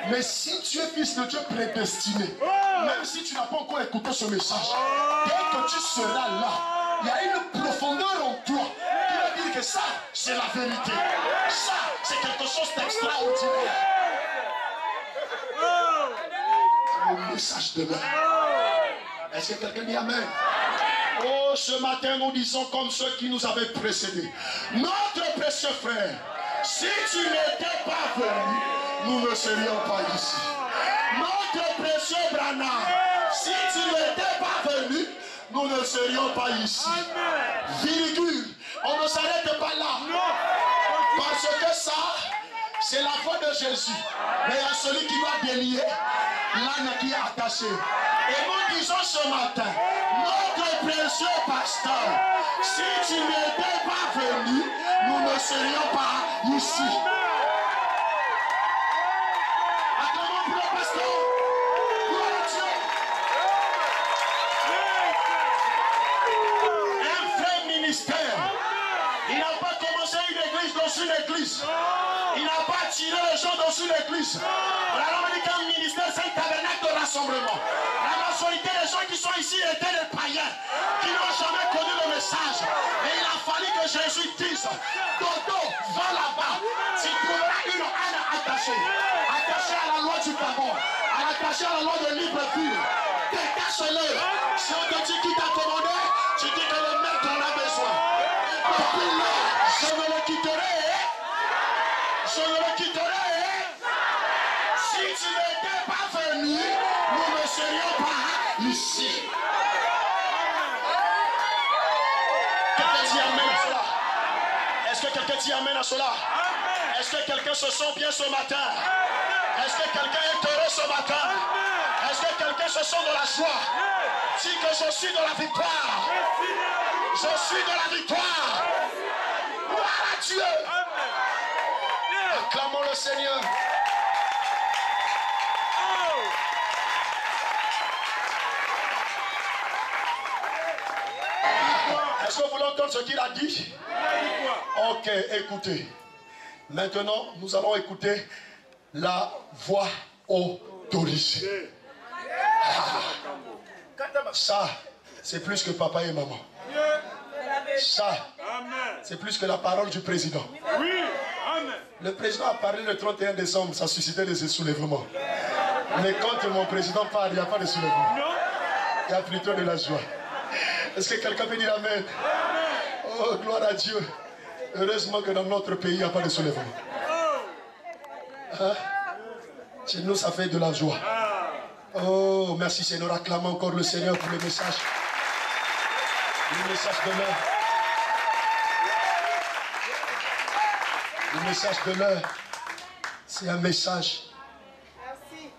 Mais si tu es fils de Dieu prédestiné, même si tu n'as pas encore écouté ce message, dès que tu seras là, il y a une profondeur en toi qui va dire que ça, c'est la vérité. Ça, c'est quelque chose d'extraordinaire. Le message de l'heure. Est-ce que quelqu'un dit Amen? Oh, ce matin, nous disons comme ceux qui nous avaient précédés. Notre précieux frère, si tu n'étais pas venu, nous ne serions pas ici. Notre précieux Branham, si tu n'étais pas venu, nous ne serions pas ici. Virgule, on ne s'arrête pas là. Parce que ça, c'est la voix de Jésus. Mais il y a celui qui va délier l'âne qui est attaché. Et nous disons ce matin, notre précieux pasteur, si tu n'étais pas venu, nous ne serions pas ici. Acclamons pour le pasteur. Gloire à Dieu. Un vrai ministère. Il n'a pas commencé une église dans une église. Il n'a pas tiré les gens dans une église. Alors on dit qu'un ministère, c'est un tabernacle de rassemblement. La majorité des gens qui sont ici étaient des païens qui n'ont jamais connu le message. Et il a fallu que Jésus dise, Dodo, va là-bas. Tu trouveras une âne attachée. Attachée à la loi du Gabon. Attachée à la loi de Libreville. Détache-le. Si on te dit qui t'a commandé, tu dis que le maître en a besoin. Et depuis là, je ne le quitterai. Je ne le quitterai. Si tu n'étais pas venu, nous ne serions pas ici. Quelqu'un dit Amen à cela? Est-ce que quelqu'un dit Amen à cela? Est-ce que quelqu'un se sent bien ce matin? Est-ce que quelqu'un est heureux ce matin? Est-ce que quelqu'un se sent dans la joie? Dis que je suis dans la victoire. Je suis dans la victoire. Gloire à Dieu. Acclamons le Seigneur. Est-ce que vous voulez entendre ce qu'il a dit? Ok, écoutez. Maintenant, nous allons écouter la voix autorisée. Ça, c'est plus que papa et maman. Ça, c'est plus que la parole du président. Le président a parlé le 31 décembre, ça suscitait des soulèvements. Mais quand mon président parle, il n'y a pas de soulèvement. Il y a plutôt de la joie. Est-ce que quelqu'un peut dire Amen? Oh, gloire à Dieu. Heureusement que dans notre pays, il n'y a pas de soulèvement. Hein? Chez nous, ça fait de la joie. Oh, merci Seigneur. Acclamons encore le Seigneur pour le message. Le message de l'heure. Le message de l'heure, c'est un message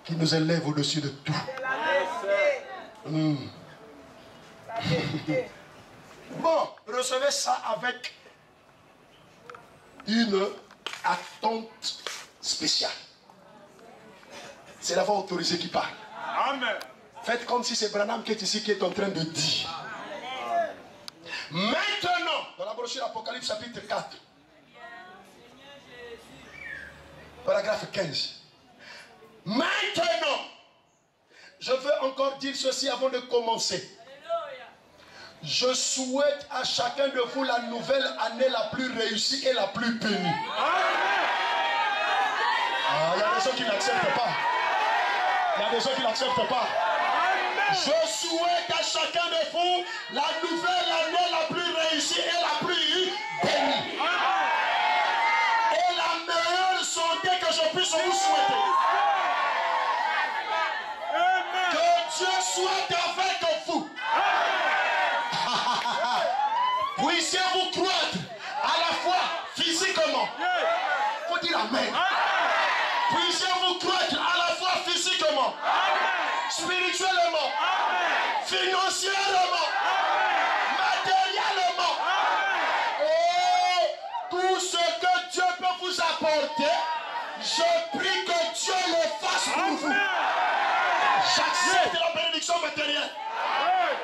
qui nous élève au-dessus de tout. Bon, recevez ça avec une attente spéciale. C'est la voix autorisée qui parle. Amen. Faites comme si c'est Branham qui est ici, qui est en train de dire. Maintenant, dans la brochure Apocalypse chapitre 4, paragraphe 15. Maintenant, je veux encore dire ceci avant de commencer. Je souhaite à chacun de vous la nouvelle année la plus réussie et la plus bénie. Il y a des gens qui n'acceptent pas. Il y a des gens qui n'acceptent pas. Je souhaite à chacun de vous la nouvelle année la plus réussie et la plus bénie. Et la soit avec vous. Puissiez-vous croître à la fois physiquement. Faut dire amen. Puissiez-vous croître à la fois physiquement, spirituellement, financièrement, matériellement. Oh, tout ce que Dieu peut vous apporter, je prie que Dieu le fasse pour vous. J'accepte la bénédiction matérielle.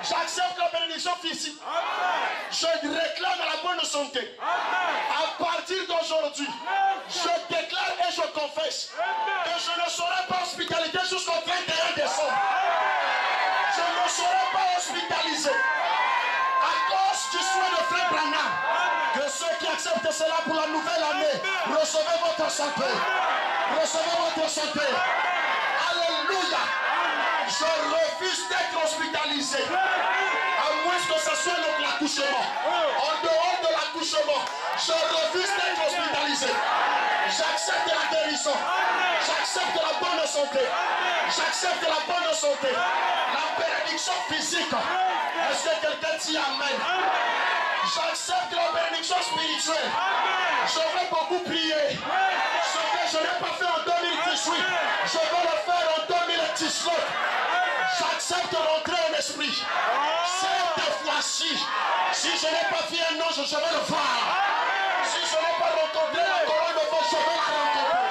J'accepte la bénédiction physique. Je réclame la bonne santé. À partir d'aujourd'hui, je déclare et je confesse que je ne serai pas hospitalisé jusqu'au 31 décembre. Je ne serai pas hospitalisé à cause du soin de Frère Branham. Que ceux qui acceptent cela pour la nouvelle année, recevez votre santé. Recevez votre santé. Alléluia. Je refuse d'être hospitalisé. À moins que ce soit l'accouchement. En dehors de l'accouchement, je refuse d'être hospitalisé. J'accepte la guérison. J'accepte la bonne santé. J'accepte la bonne santé. La bénédiction physique. Est-ce que quelqu'un dit amen? J'accepte la bénédiction spirituelle. Je vais beaucoup prier. Ce que je n'ai pas fait en 2018, je vais le faire en 2019. J'accepte l'entrée en esprit. Cette fois-ci, si je n'ai pas fait un ange, je vais le voir. Si je n'ai pas rencontré la colonne de feu, je vais la rencontrer.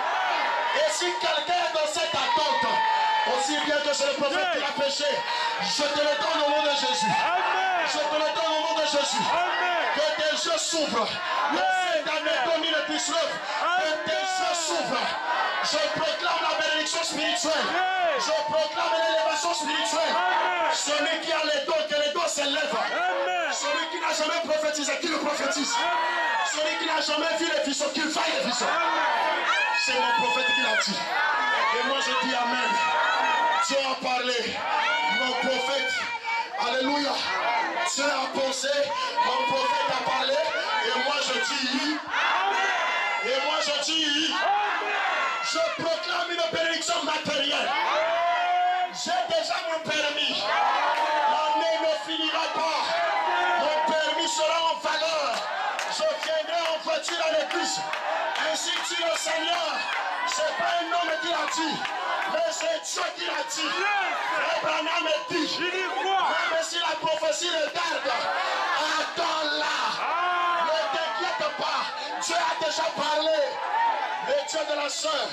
Et si quelqu'un est dans cette attente, aussi bien que c'est le prophète qui l'a péché, je te le donne au nom de Jésus. Je te le donne au nom de Jésus. Que tes yeux s'ouvrent. Que cette année 2019, que tes yeux s'ouvrent. Je proclame la bénédiction spirituelle. Je proclame l'élévation spirituelle. Celui qui a les dons, que les dons s'élèvent. Celui qui n'a jamais prophétisé, qu'il le prophétise. Celui qui n'a jamais vu les visions, qu'il fasse les visions. C'est mon prophète qui l'a dit. Et moi je dis amen. Dieu a parlé. Mon prophète. Alléluia. Dieu a pensé. Mon prophète a parlé. Et moi je dis. Et moi je dis. Je proclame une bénédiction matérielle. J'ai déjà mon permis. L'année ne finira pas. Mon permis sera en valeur. Je viendrai en voiture à l'église. Ainsi dit le Seigneur. C'est pas un homme qui l'a dit, mais c'est Dieu qui l'a dit. Abraham me dit, même si la prophétie regarde, attends-la. Ne t'inquiète pas. Dieu a déjà parlé. Le Dieu de la sœur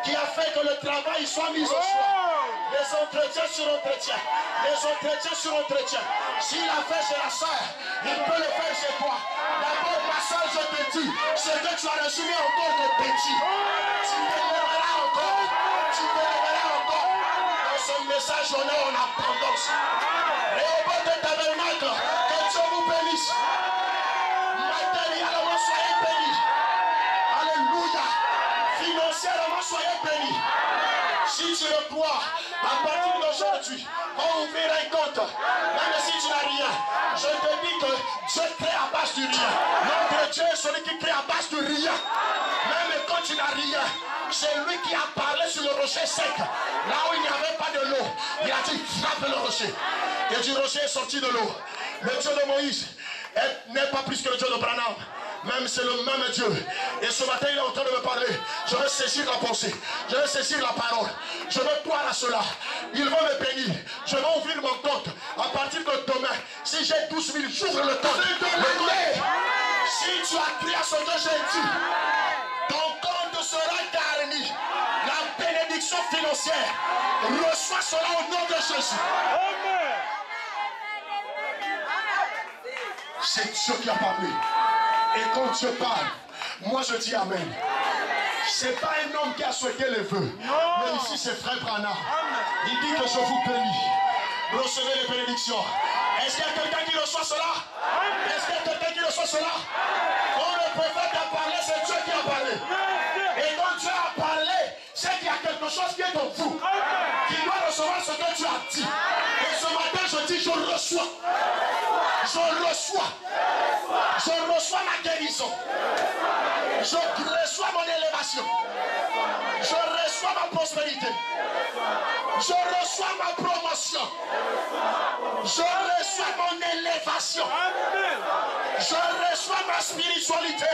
qui a fait que le travail soit mis au choix. Les entretiens sur entretien. Les entretiens sur entretien. S'il a fait chez la sœur, il peut le faire chez toi. D'abord, ma sœur, je te dis, ce que tu as reçu encore de petit. Tu t'élèveras encore. Tu t'élèveras encore. Dans ce message, on est en abondance. Et au bord de tabernacle, que Dieu vous bénisse. Matériellement, soyez bénis. Alléluia. Financièrement, soyez bénis. Si tu le crois, à partir d'aujourd'hui, on ouvrira un compte. Même si tu n'as rien, je te dis que Dieu crée à base du rien. Notre Dieu est celui qui crée à base du rien. Même quand tu n'as rien, c'est lui qui a parlé sur le rocher sec. Là où il n'y avait pas de l'eau, il a dit frappe le rocher. Et du rocher est sorti de l'eau. Le Dieu de Moïse n'est pas plus que le Dieu de Branham. Même c'est le même Dieu. Et ce matin, il est en train de me parler. Je vais saisir la pensée. Je vais saisir la parole. Je veux croire à cela. Il va me bénir. Je vais ouvrir mon compte. À partir de demain, si j'ai 12 000, j'ouvre le compte. Si tu as crié à ce que j'ai dit, ton compte sera garni. La bénédiction financière. Reçois cela au nom de Jésus. C'est Dieu qui a parlé. Et quand Dieu parle, moi je dis amen. C'est pas un homme qui a souhaité les vœux. Mais ici c'est Frère Branham. Il dit que je vous bénis. Recevez les bénédictions. Est-ce qu'il y a quelqu'un qui reçoit cela? Est-ce qu'il y a quelqu'un qui reçoit cela? Quand le prophète a parlé, c'est Dieu qui a parlé. Et quand Dieu a parlé, c'est qu'il y a quelque chose qui est en vous. Qui doit recevoir ce que tu as dit. Et ce matin je dis je reçois. Je reçois ma guérison. Je reçois mon élévation. Je reçois ma prospérité. Je reçois ma promotion. Je reçois mon élévation. Je reçois ma spiritualité.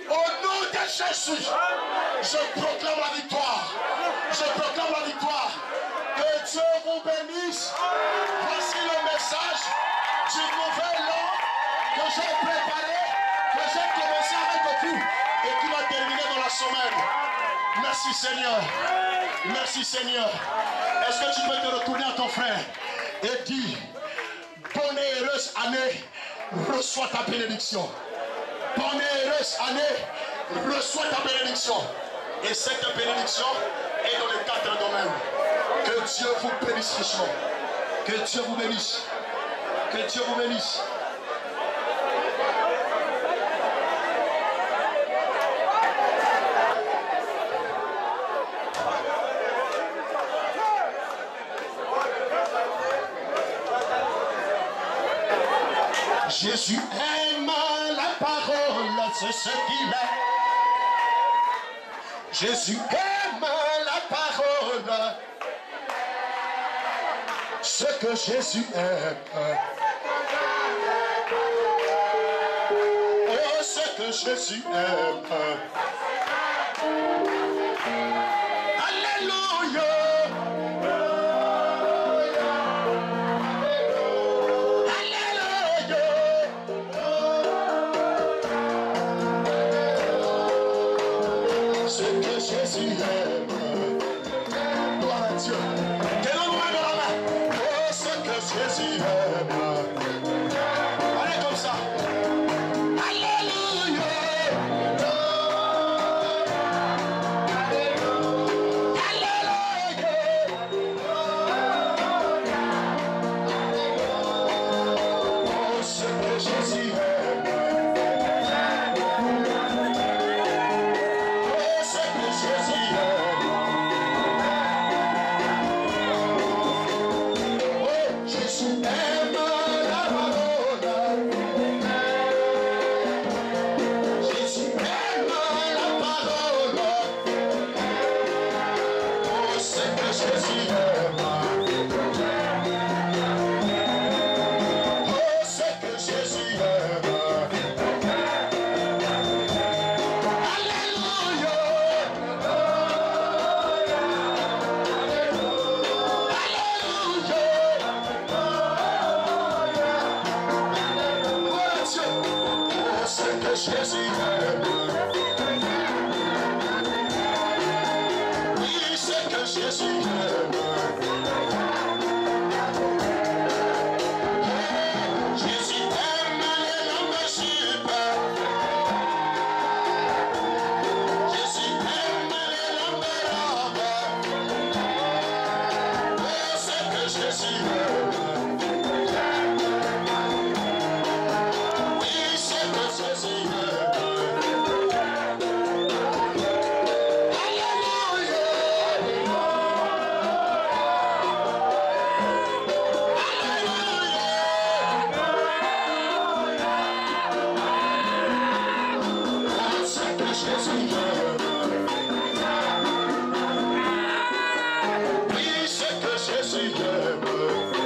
Au nom de Jésus, je proclame la victoire. Je proclame la victoire. Que Dieu vous bénisse. Voici le message du nouvel an que j'ai préparé, que j'ai commencé avec vous et qui va terminer dans la semaine. Merci Seigneur. Merci Seigneur. Est-ce que tu peux te retourner à ton frère et dire, bonne et heureuse année, reçois ta bénédiction. Bonne et heureuse année, reçois ta bénédiction. Et cette bénédiction est dans les 4 domaines. Que Dieu vous bénisse richement. Que Dieu vous bénisse. Que Dieu vous bénisse. Jésus aime la parole, c'est ce qu'il est. Jésus aime la parole, ce que Jésus aime. Oh, ce que Jésus aime. Alléluia. Ce que Jésus aime. Gloire à Dieu. Quel homme de la main. Oh, ce que Jésus aime. Allez comme ça. Alléluia. Alléluia. Oh, ce que Jésus aime. Jésus aime. Oui, c'est que Jésus aime. Jésus aime les hommes super. Jésus aime les hommes robes. Oh, c'est que Jésus aime. Oui, c'est que Jésus aime. Oui, c'est que Jésus aime.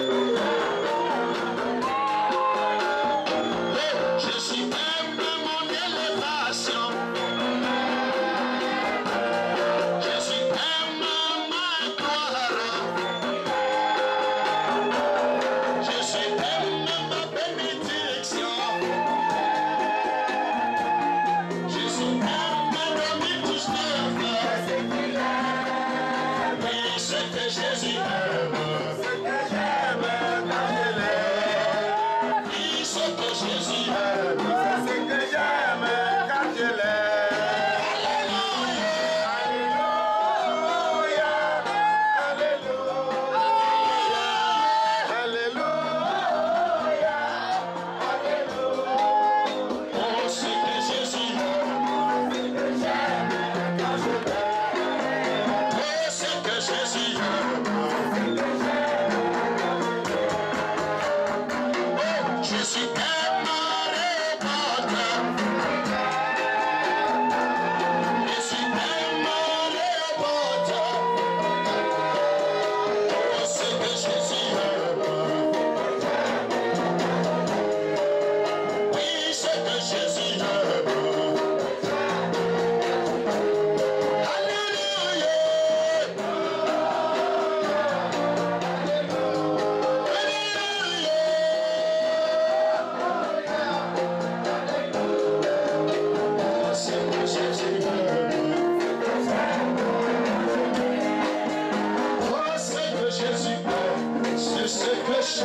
Je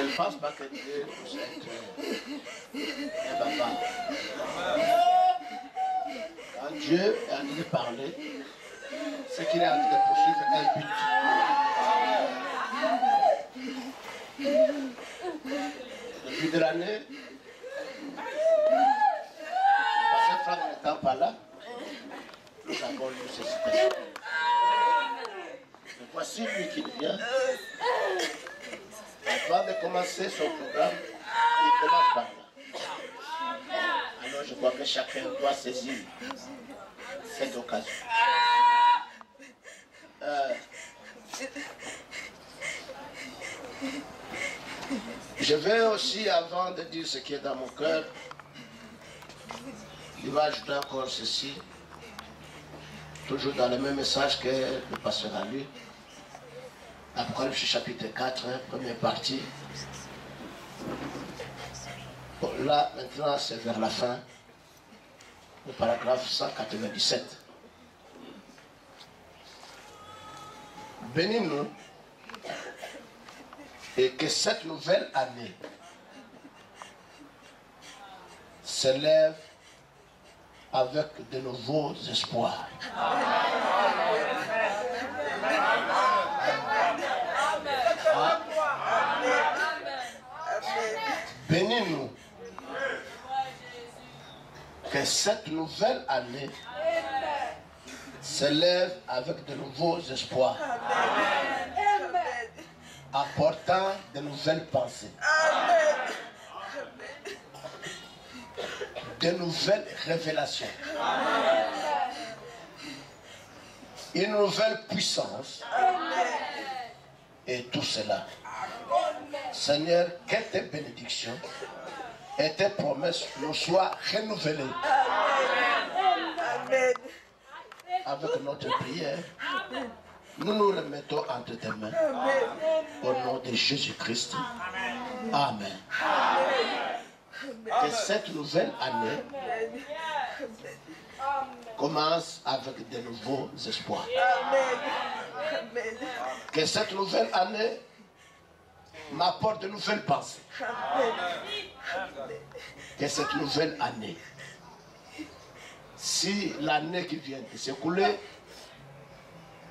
ne pense pas que Dieu puisse être un papa. Quand Dieu est en train de parler, c'est qu'il est en train de poursuivre un but. Depuis de l'année, parce que Franck n'étant pas là, nous avons lu ces citations. Et voici lui qui vient. Avant de commencer son programme, il commence par là. Alors je crois que chacun doit saisir cette occasion. Je vais aussi, avant de dire ce qui est dans mon cœur, il va ajouter encore ceci, toujours dans le même message que le pasteur a lu. Apocalypse chapitre 4, première partie. Bon, là, maintenant, c'est vers la fin, le paragraphe 197. Bénis-nous et que cette nouvelle année s'élève avec de nouveaux espoirs. Bénis-nous que cette nouvelle année s'élève avec de nouveaux espoirs, apportant de nouvelles pensées, de nouvelles révélations, une nouvelle puissance, et tout cela. Seigneur, que tes bénédictions et tes promesses nous soient renouvelées. Amen. Avec notre prière, nous nous remettons entre tes mains. Au nom de Jésus-Christ. Amen. Que cette nouvelle année commence avec de nouveaux espoirs. Que cette nouvelle année m'apporte de nouvelles pensées. Que cette nouvelle année, si l'année qui vient de s'écouler,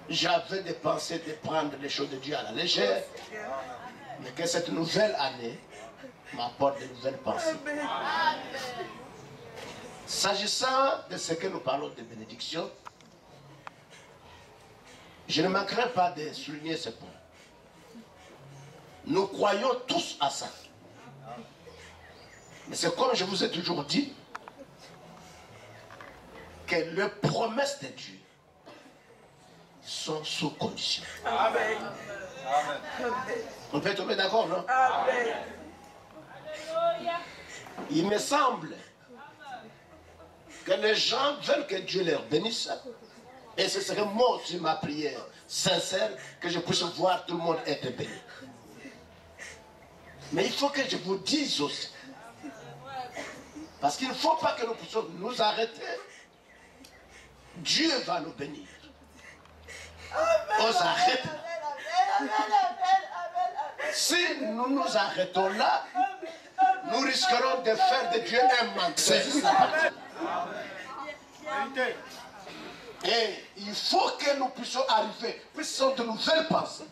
j'avais des pensées de prendre les choses de Dieu à la légère, mais que cette nouvelle année m'apporte de nouvelles pensées. S'agissant de ce que nous parlons de bénédiction, je ne manquerai pas de souligner ce point. Nous croyons tous à ça. Mais c'est comme je vous ai toujours dit, que les promesses de Dieu sont sous condition. Amen. On peut tomber d'accord, non? Amen. Il me semble que les gens veulent que Dieu leur bénisse. Et ce serait moi aussi ma prière sincère, que je puisse voir tout le monde être béni. Mais il faut que je vous dise aussi, parce qu'il ne faut pas que nous puissions nous arrêter. Dieu va nous bénir. On s'arrête. Si nous nous arrêtons là, nous risquerons de faire de Dieu un menteur. Et il faut que nous puissions arriver, puissions de nouvelles pensées.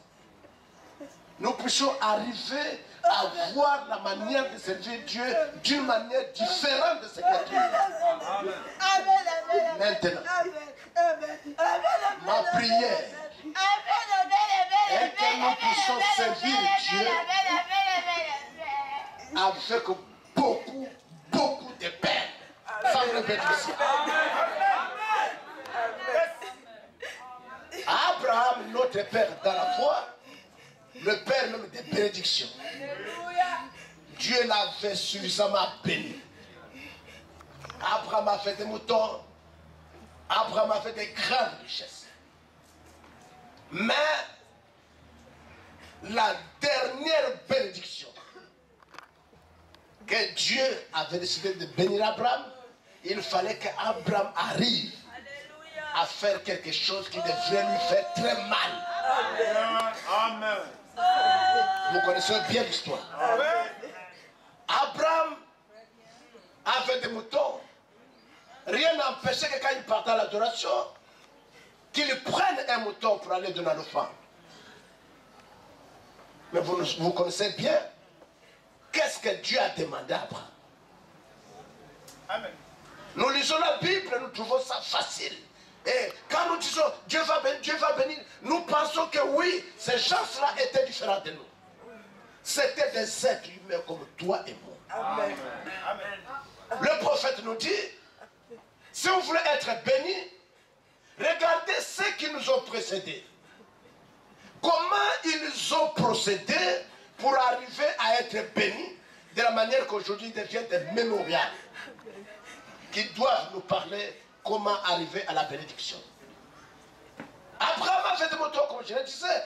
Nous puissions arriver à voir la manière de servir Dieu d'une manière différente de ce que Dieu est. Maintenant, ma prière est que nous puissions servir Dieu avec beaucoup de paix. Ça me répète aussi. Abraham, notre père dans la foi, le père même des bénédictions. Dieu l'avait suffisamment béni. Abraham a fait des moutons. Abraham a fait des grandes richesses. Mais la dernière bénédiction que Dieu avait décidé de bénir Abraham, il fallait qu'Abraham arrive à faire quelque chose qui devrait lui faire très mal. Amen. Vous connaissez bien l'histoire. Abraham avait des moutons. Rien n'empêchait que quand il partait à l'adoration, qu'il prenne un mouton pour aller donner l'offrande. Mais vous connaissez bien qu'est-ce que Dieu a demandé à Abraham. Amen. Nous lisons la Bible et nous trouvons ça facile. Et quand nous disons Dieu va bénir, nous pensons que oui, ces gens-là étaient différents de nous. C'était des êtres humains comme toi et moi. Amen. Amen. Le prophète nous dit, si vous voulez être bénis, regardez ceux qui nous ont précédés. Comment ils ont procédé pour arriver à être bénis de la manière qu'aujourd'hui ils deviennent des mémorials qui doivent nous parler comment arriver à la bénédiction. Abraham avait des moutons, comme je le disais,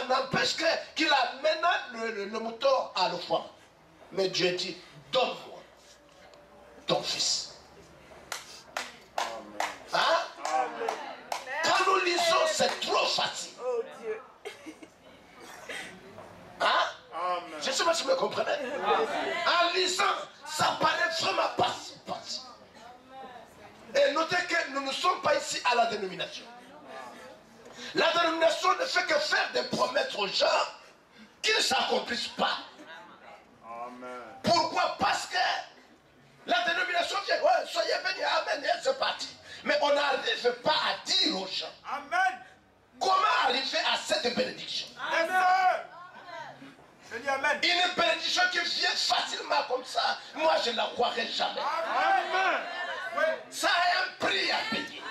n'empêche qu'il amène le mouton à l'offrande. Mais Dieu dit, donne-moi ton fils. Hein? Quand nous lisons, c'est trop facile. Hein? Je ne sais pas si vous me comprenez. En lisant, ça paraît vraiment facile. Et notez que nous ne sommes pas ici à la dénomination. La dénomination ne fait que faire des promesses aux gens qui ne s'accomplissent pas. Amen. Pourquoi? Parce que la dénomination vient, ouais, soyez bénis, amen, et c'est parti. Mais on n'arrive pas à dire aux gens Amen. comment arriver à cette bénédiction. Amen. Je dis Amen. Une bénédiction qui vient facilement comme ça, moi je ne la croirais jamais. Amen. Oui. Ça a un prix à payer.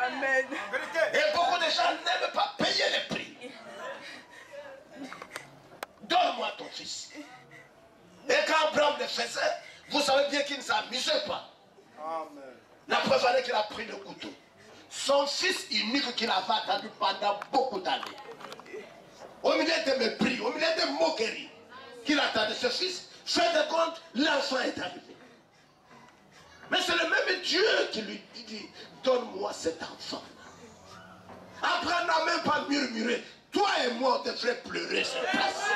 Amen. Vérité. Et beaucoup de gens n'aiment pas payer le prix. Donne-moi ton fils. Et quand Abraham le faisait, vous savez bien qu'il ne s'amusait pas. Amen. La preuve est qu'il a pris le couteau. Son fils unique qu'il avait attendu pendant beaucoup d'années. Au milieu de mépris, au milieu de moqueries, qu'il attendait ce fils, fait de compte, l'enfant est arrivé. Mais c'est le même Dieu qui lui dit, donne-moi cet enfant. Abraham n'a même pas murmuré. Toi et moi, on devrait pleurer sur place.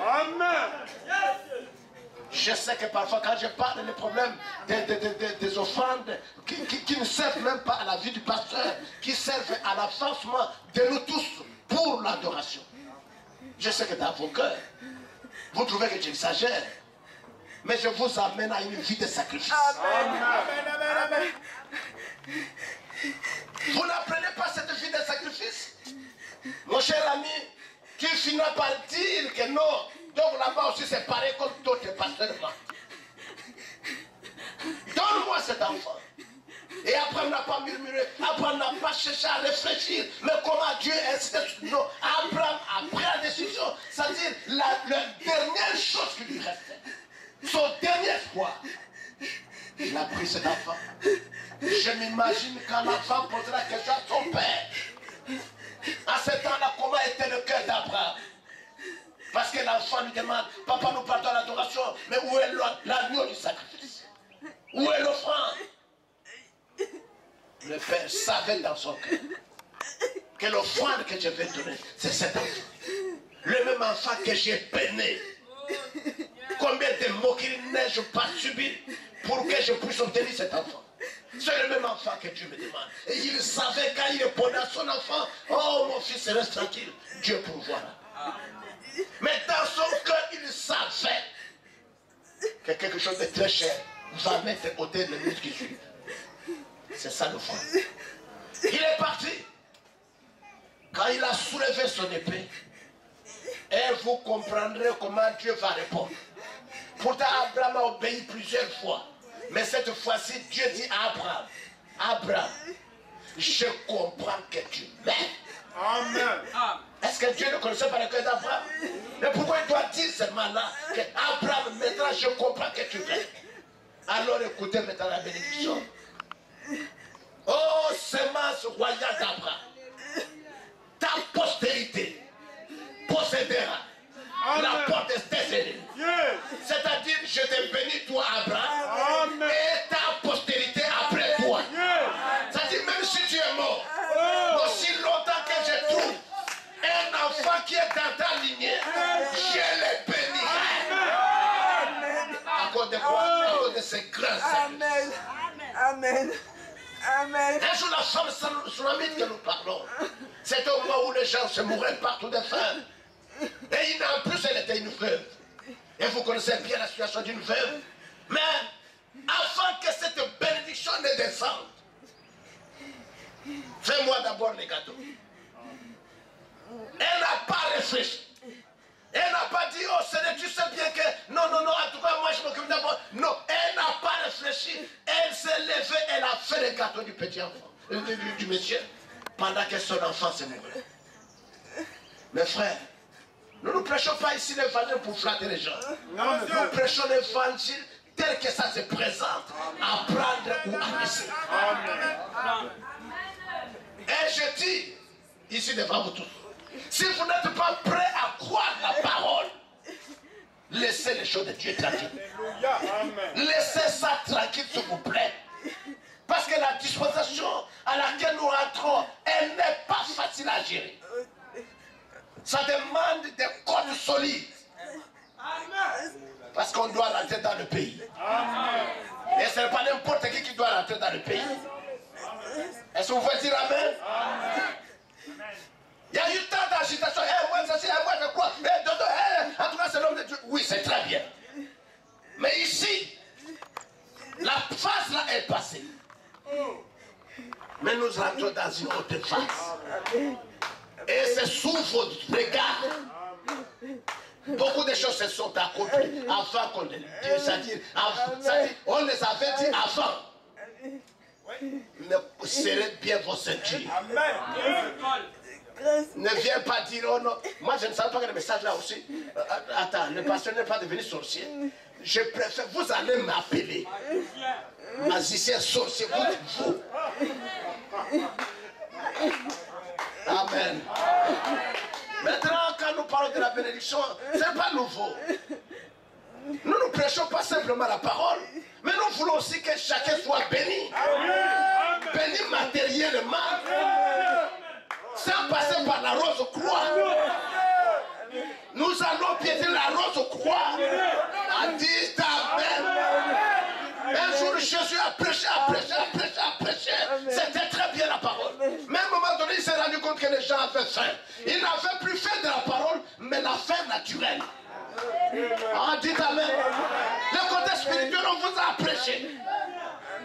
Amen. Je sais que parfois, quand je parle des problèmes des offrandes qui ne servent même pas à la vie du pasteur, qui servent à l'avancement de nous tous pour l'adoration. Je sais que dans vos cœurs, vous trouvez que j'exagère. Mais je vous amène à une vie de sacrifice. Amen. Amen. Amen. Vous n'apprenez pas cette vie de sacrifice? Mon cher ami, qui finit par dire que non, donc là-bas aussi c'est pareil comme d'autres pasteurs. Donne-moi cet enfant. Et après on n'a pas murmuré, après on n'a pas cherché à réfléchir, mais comment Dieu est. Non, Abraham a pris la décision, c'est-à-dire la dernière chose qui lui restait, son dernier espoir. Il a pris cet enfant. Je m'imagine quand l'enfant posera la question à son père. À ce temps-là, comment était le cœur d'Abraham? Parce que l'enfant lui demande, papa nous partons à l'adoration, mais où est l'agneau du sacrifice? Où est l'offrande? Le père savait dans son cœur que l'offrande que je vais donner, c'est cet enfant. Le même enfant que j'ai peiné. Combien de moqueries n'ai-je pas subi pour que je puisse obtenir cet enfant? C'est le même enfant que Dieu me demande. Et il savait quand il répondait à son enfant, oh mon fils, reste tranquille, Dieu pourvoira. Mais dans son cœur, il savait que quelque chose de très cher va mettre au côté de minutes qui suivent. C'est ça le fond. Il est parti. Quand il a soulevé son épée, et vous comprendrez comment Dieu va répondre. Pourtant, Abraham a obéi plusieurs fois. Mais cette fois-ci, Dieu dit à Abraham, Abraham, je comprends que tu m'aimes. Amen. Est-ce que Dieu ne connaissait pas le cœur d'Abraham? Mais pourquoi il doit dire seulement là que Abraham, maintenant je comprends que tu m'aimes? Alors écoutez maintenant la bénédiction. Oh, semence royale d'Abraham, ta postérité toi, Abraham, et ta postérité après toi. Ça dit, même si tu es mort, aussi longtemps que je trouve un enfant qui est dans ta lignée, je le bénirai. À cause de quoi? À cause de ces grands Amen. Amen. Amen. Un jour, la femme tsunamite que nous parlons, c'était au moment où les gens se mouraient partout de faim. Et en plus, elle était une veuve. Et vous connaissez bien la situation d'une veuve. Mais avant que cette bénédiction ne descende, fais-moi d'abord les gâteaux. Elle n'a pas réfléchi. Elle n'a pas dit, oh Seigneur, tu sais bien que... Non, en tout cas, moi je m'occupe d'abord. Non, elle n'a pas réfléchi. Elle s'est levée, elle a fait les gâteaux du petit enfant, du monsieur, pendant que son enfant s'est mouru. Mes frères, nous ne prêchons pas ici l'évangile pour flatter les gens. Nous prêchons l'évangile tel que ça se présente, à prendre ou à laisser. Et je dis, ici devant vous tous, si vous n'êtes pas prêts à croire la parole, laissez les choses de Dieu tranquilles. Laissez ça tranquille, s'il vous plaît. Parce que la dispensation à laquelle nous rentrons, elle n'est pas facile à gérer. Ça demande des côtes solides. Parce qu'on doit rentrer dans le pays. Et ce n'est pas n'importe qui doit rentrer dans le pays. Est-ce que vous pouvez dire Amen? Il y a eu tant d'agitation. Moi, je crois. En tout cas, c'est l'homme de Dieu. Oui, c'est très bien. Mais ici, la phase là est passée. Mais nous rentrons dans une autre phase. Et c'est sous votre regard. Beaucoup de choses se sont accomplies avant qu'on les dise. C'est-à-dire, on les avait dit avant. Mais serrez bien vos ceintures. Ne viens pas dire, oh non, moi je ne savais pas que le message là aussi. Attends, le pasteur n'est pas devenu sorcier. Je préfère, vous allez m'appeler magicien sorcier, vous. Amen. Maintenant, quand nous parlons de la bénédiction, ce n'est pas nouveau. Nous ne prêchons pas simplement la parole, mais nous voulons aussi que chacun soit béni. Béni matériellement. Sans passer par la rose croix. Nous allons piétiner la rose croix. A dit Amen. Un jour Jésus a prêché. C'était très bien la parole. Mais à un moment donné, il s'est rendu compte que les gens avaient faim. Ils n'avaient plus faim de la parole, mais la faim naturelle. Ah, dites Amen. Le côté spirituel, on vous a prêché.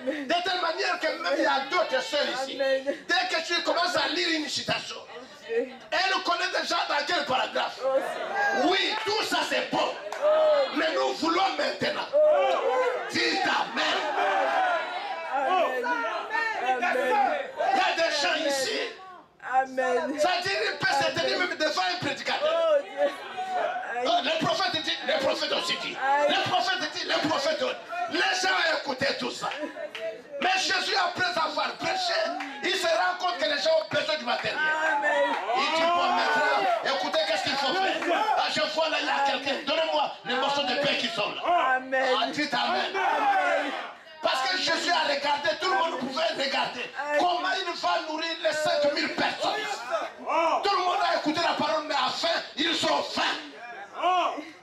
De telle manière que même il y a d'autres sœurs ici. Dès que tu commences à lire une citation, elle connaît déjà dans quel paragraphe. Oui, tout ça c'est bon. Mais nous voulons maintenant. Dites Amen. Il y a des gens ici. Amen. Ça dit, il peut se tenir même devant un prédicateur. Le prophète dit, le prophète aussi dit. Le prophète dit, le prophète aussi. Les gens ont écouté tout ça. Mais Jésus, après avoir prêché, il se rend compte que les gens ont besoin du matériel. Il dit, bon, maintenant, écoutez, qu'est-ce qu'il faut faire? Ah, je vois là, il y a quelqu'un. Donnez-moi les morceaux de pain qui sont là. Amen. Ah, dites Amen. Parce que Jésus a regardé, tout le monde pouvait regarder comment il va nourrir les 5000 personnes. Tout le monde a écouté la parole, mais à la fin, ils sont faim.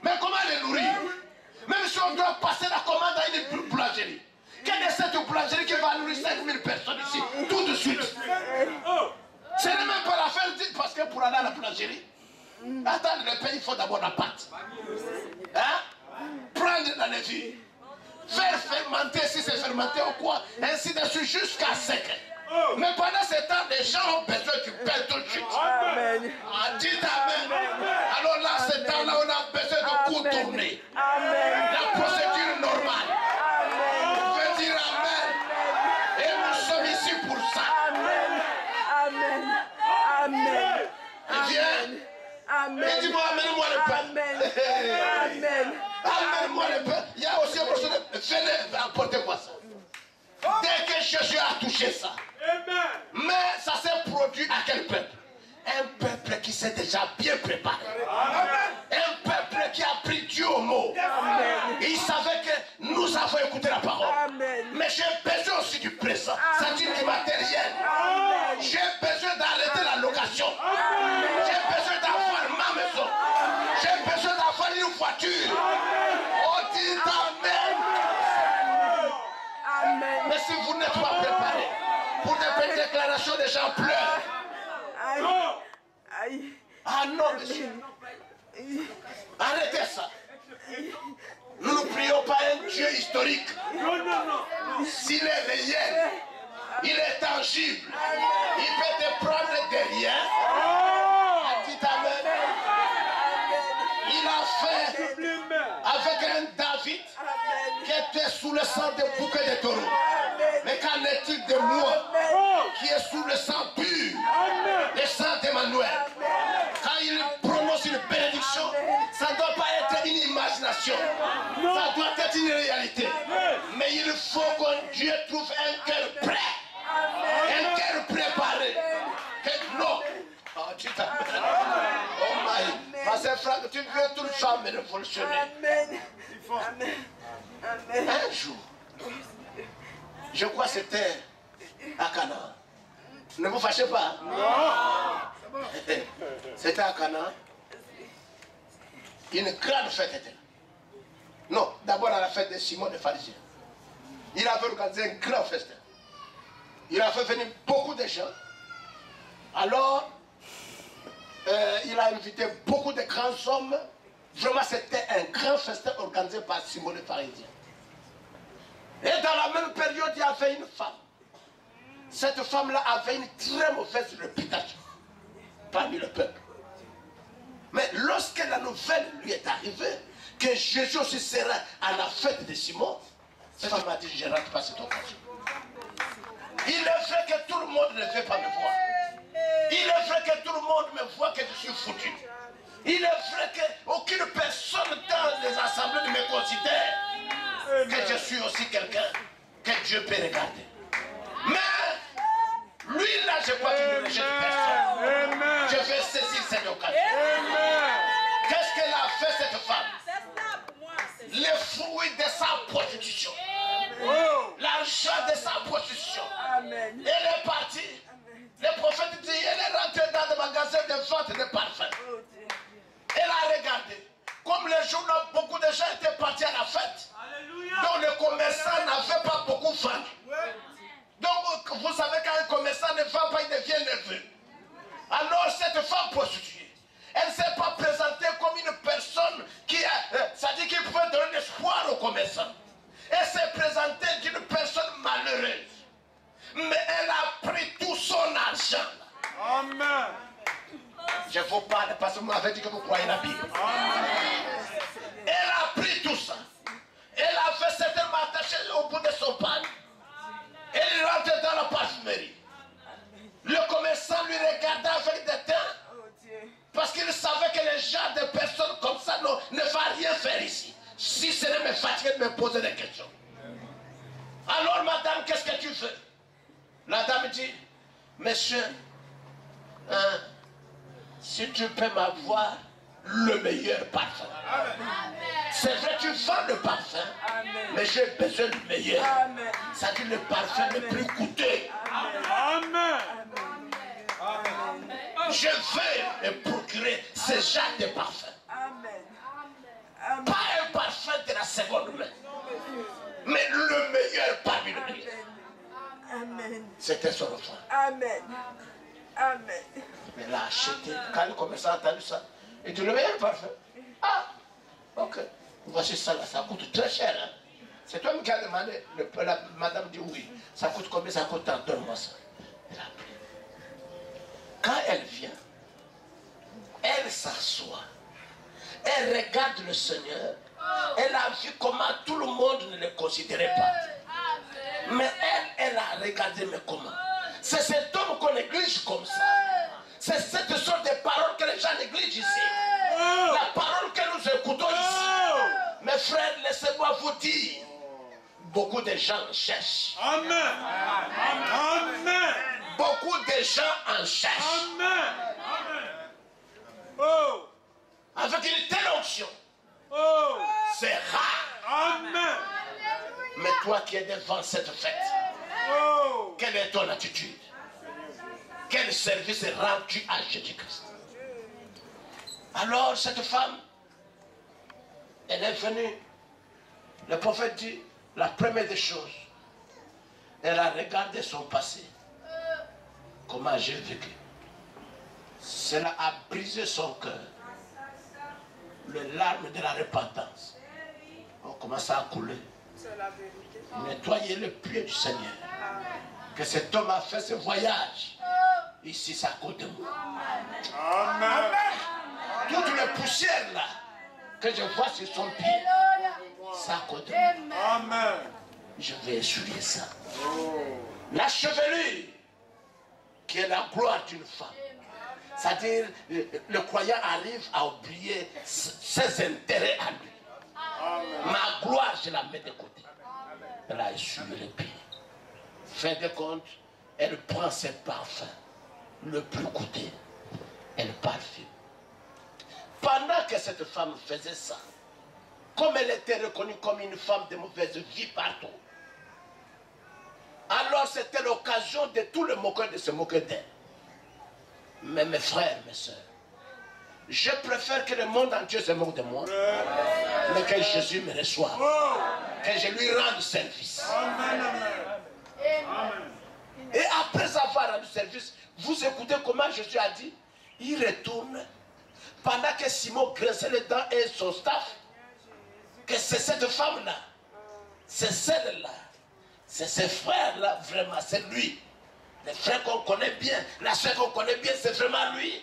Mais comment les nourrir? Même si on doit passer la commande à une boulangerie. Quelle est cette boulangerie qui va nourrir 5000 personnes ici, tout de suite? Ce n'est même pas la fin, parce que pour aller à la boulangerie, attends, le pain, il faut d'abord la pâte. Hein? Prendre la levure. Faire fermenter, si c'est fermenté ou quoi, ainsi de suite jusqu'à sec. Mais pendant ce temps, les gens ont besoin du pain tout de suite. Amen. Ah, dites Amen. Alors là, ce temps-là, on a besoin de contourner la procédure normale. On veut dire Amen. Et nous sommes ici pour ça. Amen. Amen. Viens. Amen. Et dis-moi, amène-moi le pain. Amen. Amène-moi le pain. Il y a aussi un morceau de... Venez, apportez-moi ça. Dès que Jésus a touché ça, mais ça s'est produit à quel peuple? Un peuple qui s'est déjà bien préparé. Un peuple qui a pris Dieu au mot. Il savait que nous avons génération des gens pleurent. Aïe. Aïe. Ah non, monsieur. Arrêtez ça. Nous ne prions pas un Dieu historique. Non, non, non. S'il est réel, il est tangible. Il peut te prendre derrière. Dites Amen. Il a fait avec un David qui était sous le sang de bouquets de taureaux. Mais qu'en est-il de moi qui est sous le sang pur, le sang d'Emmanuel? Quand il prononce une bénédiction, ça ne doit pas être une imagination, ça doit être une réalité. Mais il faut que Dieu trouve un cœur prêt, un cœur préparé. Non. Oh, tu t'appelles. Oh my. Pasteur Franck, tu veux toute femme révolutionner. Amen. Amen. Un jour, je crois que c'était à Canaan. Ne vous fâchez pas. Non. C'était à Canaan. Une grande fête était là. Non, d'abord à la fête de Simon le pharisien. Il avait organisé un grand festin. Il a fait venir beaucoup de gens. Alors, il a invité beaucoup de grands hommes. Vraiment, c'était un grand festin organisé par Simon le pharisien. Et dans la même période, il y avait une femme. Cette femme-là avait une très mauvaise réputation parmi le peuple. Mais lorsque la nouvelle lui est arrivée, que Jésus aussi sera à la fête de Simon, cette femme a dit, je ne rentre pas cette occasion. Il est vrai que tout le monde ne veut pas me voir. Il est vrai que tout le monde me voit que je suis foutu. Il est vrai qu'aucune personne dans les assemblées ne me considère que je suis aussi quelqu'un que Dieu peut regarder. Mais lui là, je crois qu'il ne rejette personne. Je vais saisir cette occasion. Qu'est-ce qu'elle a fait cette femme? Les fruits de sa prostitution. L'argent de sa prostitution. Amen. Elle est partie. Le prophète dit, elle est rentrée dans le magasin de vente de parfums. Elle a regardé. Comme les jours, beaucoup de gens étaient partis à la fête. Donc le commerçant n'avait pas beaucoup vendu. Donc vous savez, quand un commerçant ne vend pas, il devient nerveux. Alors cette femme prostituée, elle ne s'est pas présentée comme une personne qui a... ça dit qu'il pouvait donner l'espoir aux commerçants. Elle s'est présentée d'une personne malheureuse. Mais elle a pris tout son argent. Amen. Je vous parle parce que vous m'avez dit que vous croyez la Bible. Elle a pris tout ça. Elle a fait certainement attaché au bout de son pan. Elle rentre dans la parfumerie. Le commerçant lui regardait avec dédain. Parce qu'il savait que les gens de personnes comme ça ne vont rien faire ici. Si ce n'est me fatiguer de me poser des questions. Alors madame, qu'est-ce que tu veux? La dame dit, monsieur, si tu peux m'avoir le meilleur parfum. C'est vrai, tu vends le parfum, mais j'ai besoin du meilleur. Ça dit le parfum le plus coûteux. Amen. Je veux me procurer ce genre de parfum. Pas un parfum de la seconde main, mais le meilleur parmi le meilleur. C'était son enfant. Amen. Amen. Elle l'a acheté. Quand le commerçant a entendu ça, il dit le meilleur parfum. Ah, ok. Voici ça là, ça coûte très cher. Hein? C'est toi qui as demandé. La madame dit oui. Ça coûte combien? Ça coûte tant. Donne-moi ça. Elle a pris. Quand elle vient, elle s'assoit. Elle regarde le Seigneur. Elle a vu comment tout le monde ne le considérait pas. Mais elle a regardé, mais comment? C'est cet homme qu'on néglige comme ça. C'est cette sorte de paroles que les gens négligent ici. La parole que nous écoutons ici. Mes frères, laissez-moi vous dire, beaucoup de gens cherchent. Amen. Amen. Beaucoup de gens en cherchent. Amen. Oh. Avec une telle onction, Oh. c'est rare. Amen. Mais toi qui es devant cette fête, Oh. quelle est ton attitude? Quel service rends-tu à Jésus-Christ? Alors cette femme, elle est venue. Le prophète dit, la première des choses, elle a regardé son passé. comment j'ai vécu. Cela a brisé son cœur. Les larmes de la repentance ont commencé à couler. Nettoyer le pied du Seigneur. Que cet homme a fait ce voyage. Ici, c'est à côté de moi. Amen. Toutes les poussières là que je vois sur son pied, c'est à côté de moi. Amen. Je vais essuyer ça. La chevelure, qui est la gloire d'une femme. C'est-à-dire, le croyant arrive à oublier ses intérêts à lui. Ma gloire, je la mets de côté. Elle a essuyé les pieds. Fin de compte, elle prend ses parfums, le plus coûteux. Elle parfume. Pendant que cette femme faisait ça, comme elle était reconnue comme une femme de mauvaise vie partout, alors c'était l'occasion de tout le moqueur de se moquer d'elle. Mais mes frères, mes soeurs, je préfère que le monde entier se moque de moi, mais que Jésus me reçoive, que je lui rende service. Amen. Amen. Et après avoir rendu service, vous écoutez comment Jésus a dit, il retourne, pendant que Simon grinçait les dents et son staff, que c'est cette femme-là, c'est celle-là, c'est ses frères-là, vraiment, c'est lui. Les frères qu'on connaît bien, la soeur qu'on connaît bien, c'est vraiment lui.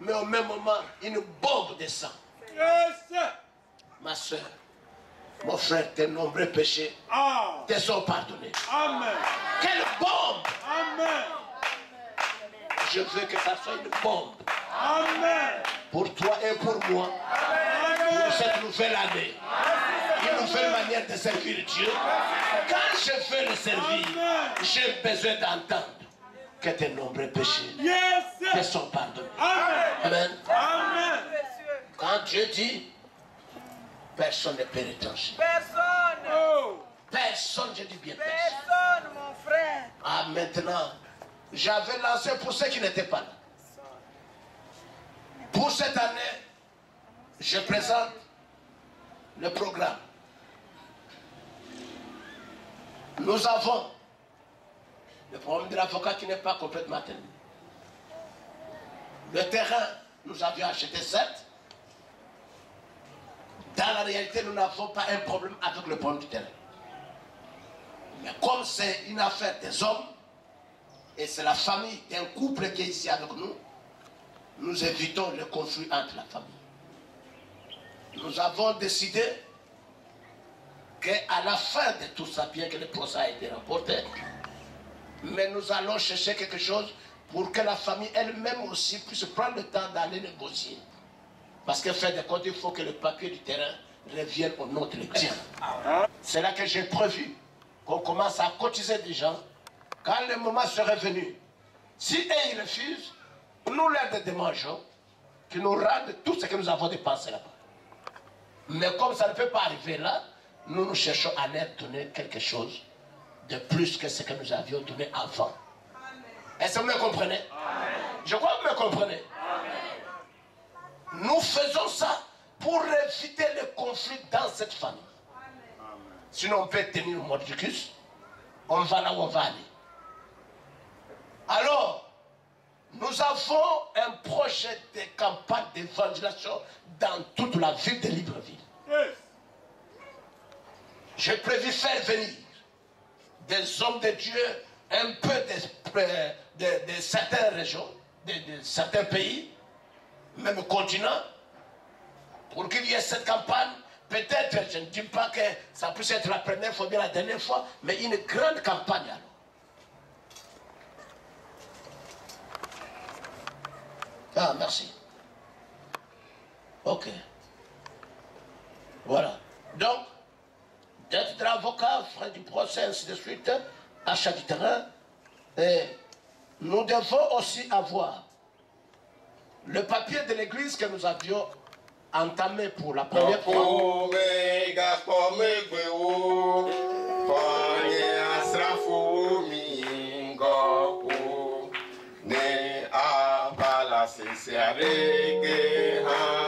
Mais au même moment, une bombe descend. Yes. Ma soeur, mon frère, tes nombreux péchés Ah. te sont pardonnés. Amen. Quelle bombe! Amen. Je veux que ça soit une bombe Amen. pour toi et pour moi, pour cette nouvelle année. Une nouvelle manière de servir Dieu. Quand je veux le servir, j'ai besoin d'entendre que tes nombreux péchés Yes. te sont pardonnés. Amen. Amen. Amen. Quand Dieu dit, personne ne peut retrancher. Personne. Oh. Personne, je dis bien personne. Personne, mon frère. Ah, maintenant, j'avais lancé pour ceux qui n'étaient pas là. Pour cette année, je présente le programme. Nous avons le problème de l'avocat qui n'est pas complètement tenu. Le terrain, nous avions acheté 7. Dans la réalité, nous n'avons pas un problème avec le problème du terrain. Mais comme c'est une affaire des hommes, et c'est la famille d'un couple qui est ici avec nous, nous évitons le conflit entre la famille. Nous avons décidé qu'à la fin de tout ça, bien que le procès a été remporté, mais nous allons chercher quelque chose pour que la famille elle-même aussi puisse prendre le temps d'aller négocier. Parce qu'en fin de compte, il faut que le papier du terrain revienne au nom de l'Église. C'est là que j'ai prévu qu'on commence à cotiser des gens. Quand le moment sera venu, si eux ils refusent, nous leur demanderons qu'ils nous rendent tout ce que nous avons dépensé là-bas. Mais comme ça ne peut pas arriver là, nous cherchons à leur donner quelque chose de plus que ce que nous avions donné avant. Est-ce que vous me comprenez? Je crois que vous me comprenez. Nous faisons ça pour éviter le conflit dans cette famille. Sinon on peut tenir mordicus, on va là où on va aller. Alors, nous avons un projet de campagne d'évangélisation dans toute la ville de Libreville. Yes. J'ai prévu faire venir des hommes de Dieu un peu de certaines régions, de certains pays, même continents, pour qu'il y ait cette campagne. Peut-être, je ne dis pas que ça puisse être la première fois, bien la dernière fois, mais une grande campagne alors. Ah, merci. Ok. Voilà. Donc, d'être avocat, frais du procès, ainsi de suite, achat du terrain, et nous devons aussi avoir le papier de l'église que nous avions entamé pour la première fois. Ne abala se se arege ha